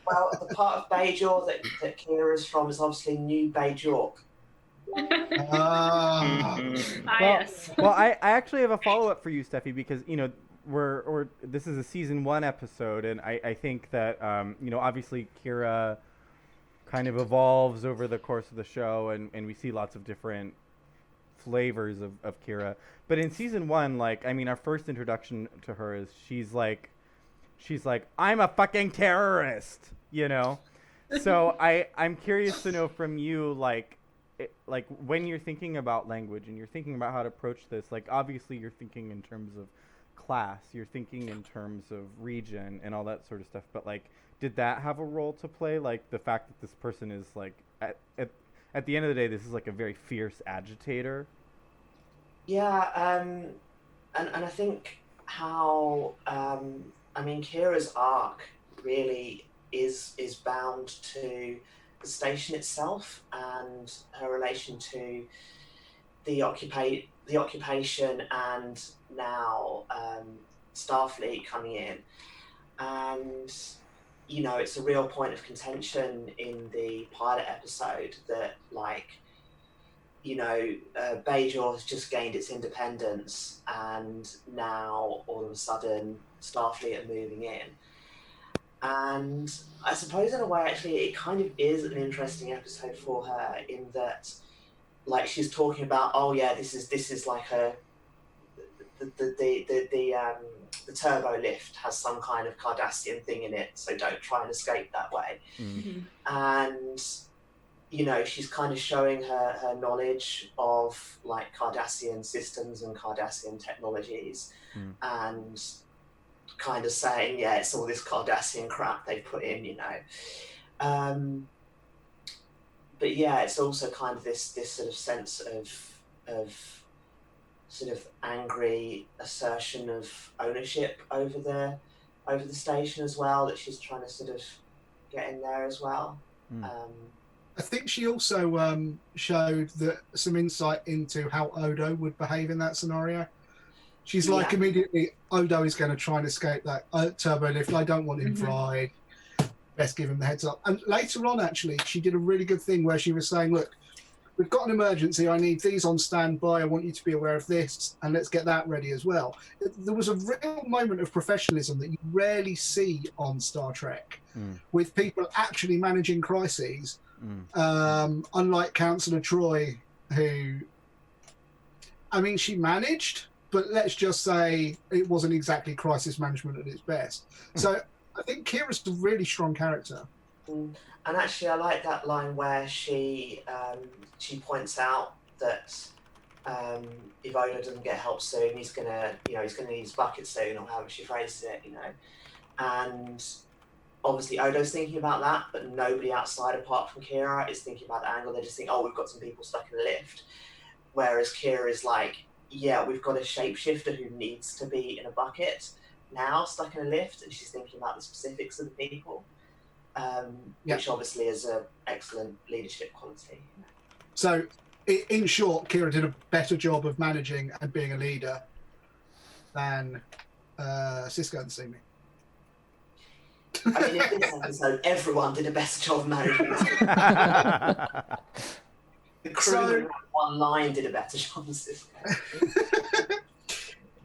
Speaker 13: Well, the part of Bajor that Kira is from is obviously New Bajor.
Speaker 5: Yes.
Speaker 7: Well, I actually have a follow-up for you, Steffi, because you know this is a season 1 episode, and I think that you know, obviously Kira kind of evolves over the course of the show, and we see lots of different flavors of Kira. But in season 1, like, I mean, our first introduction to her is she's like, I'm a fucking terrorist, you know. So I'm curious to know from you, like when you're thinking about language and you're thinking about how to approach this, like obviously you're thinking in terms of class, you're thinking in terms of region and all that sort of stuff, but like, did that have a role to play? Like the fact that this person is like, at the end of the day, this is like a very fierce agitator.
Speaker 13: Yeah, and I think how I mean, Kira's arc really is bound to the station itself and her relation to the occupation and now Starfleet coming in. And, you know, it's a real point of contention in the pilot episode that, like, you know, Bajor has just gained its independence and now all of a sudden Starfleet are moving in. And I suppose in a way, actually, it kind of is an interesting episode for her in that, like, she's talking about, oh yeah, this is like the turbo lift has some kind of Cardassian thing in it, so don't try and escape that way.
Speaker 2: Mm-hmm.
Speaker 13: And, you know, she's kind of showing her knowledge of, like, Cardassian systems and Cardassian technologies, and kind of saying, yeah, it's all this Cardassian crap they put in, you know. But yeah, it's also kind of this sort of sense of sort of angry assertion of ownership over the station as well, that she's trying to sort of get in there as well.
Speaker 1: I think she also showed that some insight into how Odo would behave in that scenario. She's like, immediately, Odo is going to try and escape that turbo lift. I don't want him fried. Best give him the heads up. And later on, actually, she did a really good thing where she was saying, look, we've got an emergency. I need these on standby. I want you to be aware of this, and let's get that ready as well. There was a real moment of professionalism that you rarely see on Star Trek, with people actually managing crises, unlike Councillor TROI, who, I mean, she managed, but let's just say it wasn't exactly crisis management at its best. So I think Kira's a really strong character.
Speaker 13: And actually, I like that line where she points out that if Odo doesn't get help soon, he's gonna need his bucket soon, or however she phrases it, you know. And obviously, Odo's thinking about that, but nobody outside, apart from Kira, is thinking about the angle. They just think, oh, we've got some people stuck in the lift. Whereas Kira is like, yeah, we've got a shapeshifter who needs to be in a bucket now, stuck in a lift, and she's thinking about the specifics of the people, which obviously is an excellent leadership quality.
Speaker 1: So, in short, Kira did a better job of managing and being a leader than SISKO and Simi.
Speaker 13: I mean, in this episode, everyone did a better job of managing. The crew one line did a better job than SISKO.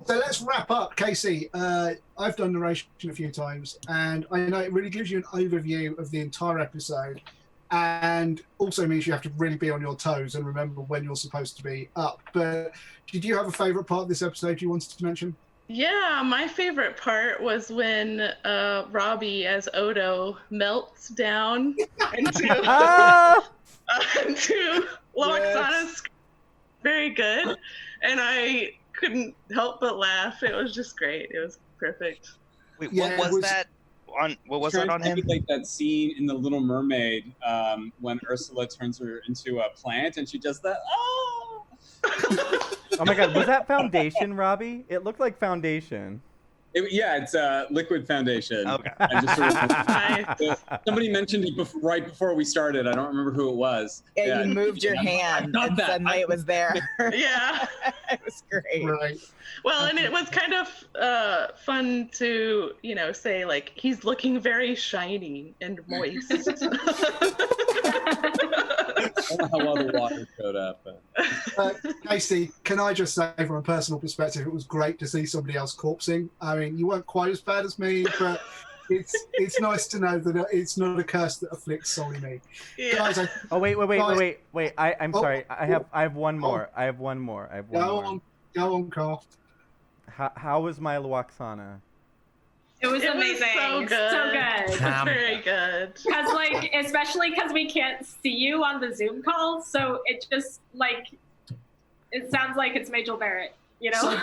Speaker 1: So let's wrap up. Casey, I've done narration a few times, and I know it really gives you an overview of the entire episode, and also means you have to really be on your toes and remember when you're supposed to be up. But did you have a favourite part of this episode you wanted to mention?
Speaker 14: Yeah, my favorite part was when Robbie as Odo melts down into LWAXANA's. Very good. And I couldn't help but laugh. It was just great. It was perfect.
Speaker 12: Wait, what was that on? What was that on him?
Speaker 9: Like that scene in The Little Mermaid when Ursula turns her into a plant and she does that. Oh!
Speaker 7: Oh my God, was that foundation, Robbie? It looked like foundation.
Speaker 9: It's liquid foundation.
Speaker 12: Okay.
Speaker 9: Somebody mentioned it right before we started. I don't remember who it was.
Speaker 6: Yeah, you moved your hand and suddenly it was there.
Speaker 14: Yeah.
Speaker 6: It was great.
Speaker 1: Right.
Speaker 14: Well, and it was kind of fun to, say, like, he's looking very shiny and moist.
Speaker 9: I don't know how well the water showed up.
Speaker 1: Casey, can I just say from a personal perspective, it was great to see somebody else corpsing. I mean, you weren't quite as bad as me, but it's nice to know that it's not a curse that afflicts solely me.
Speaker 14: Yeah.
Speaker 1: Guys,
Speaker 7: wait. I'm sorry. I have one more. I have one more.
Speaker 1: Go on, Karl.
Speaker 7: How was my LWAXANA?
Speaker 5: It was amazing.
Speaker 14: So good.
Speaker 5: So good.
Speaker 14: It was very good.
Speaker 5: Because, especially because we can't see you on the Zoom call, so it just, it sounds like it's Majel Barrett,
Speaker 1: So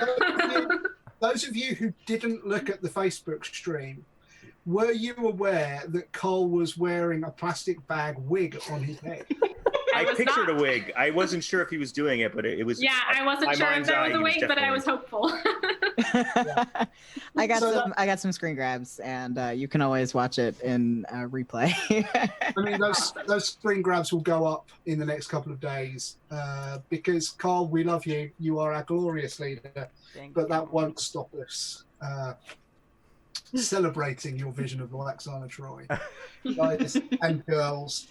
Speaker 1: those of you who didn't look at the Facebook stream, were you aware that Karl was wearing a plastic bag wig on his head?
Speaker 8: I
Speaker 5: was
Speaker 8: pictured
Speaker 5: not.
Speaker 8: a wig. I wasn't sure if he was doing it, but it was.
Speaker 5: Yeah, I wasn't
Speaker 8: my
Speaker 5: sure if
Speaker 8: mind's
Speaker 5: there
Speaker 8: eye,
Speaker 5: was a
Speaker 8: he was
Speaker 5: wig, but I was hopeful.
Speaker 6: I got some screen grabs, and you can always watch it in replay.
Speaker 1: I mean, those screen grabs will go up in the next couple of days because, Karl, we love you. You are our glorious leader, but that won't stop us celebrating your vision of LWAXANA TROI. Guys and girls,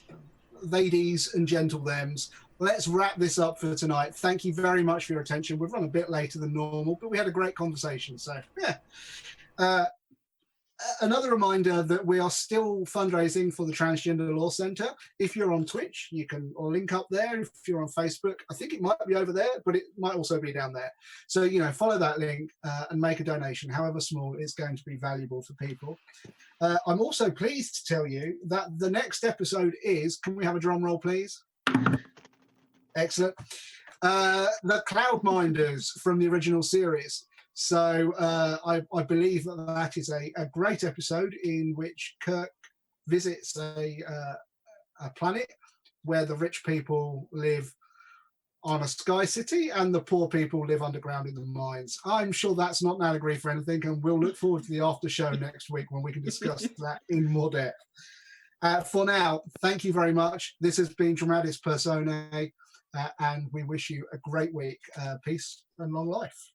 Speaker 1: ladies and gentle thems, let's wrap this up for tonight. Thank you very much for your attention. We've run a bit later than normal, but we had a great conversation. So, yeah. Another reminder that we are still fundraising for the Transgender Law Centre. If you're on Twitch, you can link up there. If you're on Facebook, I think it might be over there, but it might also be down there. So, you know, follow that link and make a donation, however small. It's going to be valuable for people. I'm also pleased to tell you that the next episode is, can we have a drum roll, please? Excellent. The Cloudminders from the original series. So I believe that is a great episode in which Kirk visits a planet where the rich people live on a sky city and the poor people live underground in the mines. I'm sure that's not an allegory for anything, and we'll look forward to the after show next week when we can discuss that in more depth. For now, thank you very much. This has been Dramatis Personae, and we wish you a great week. Peace and long life.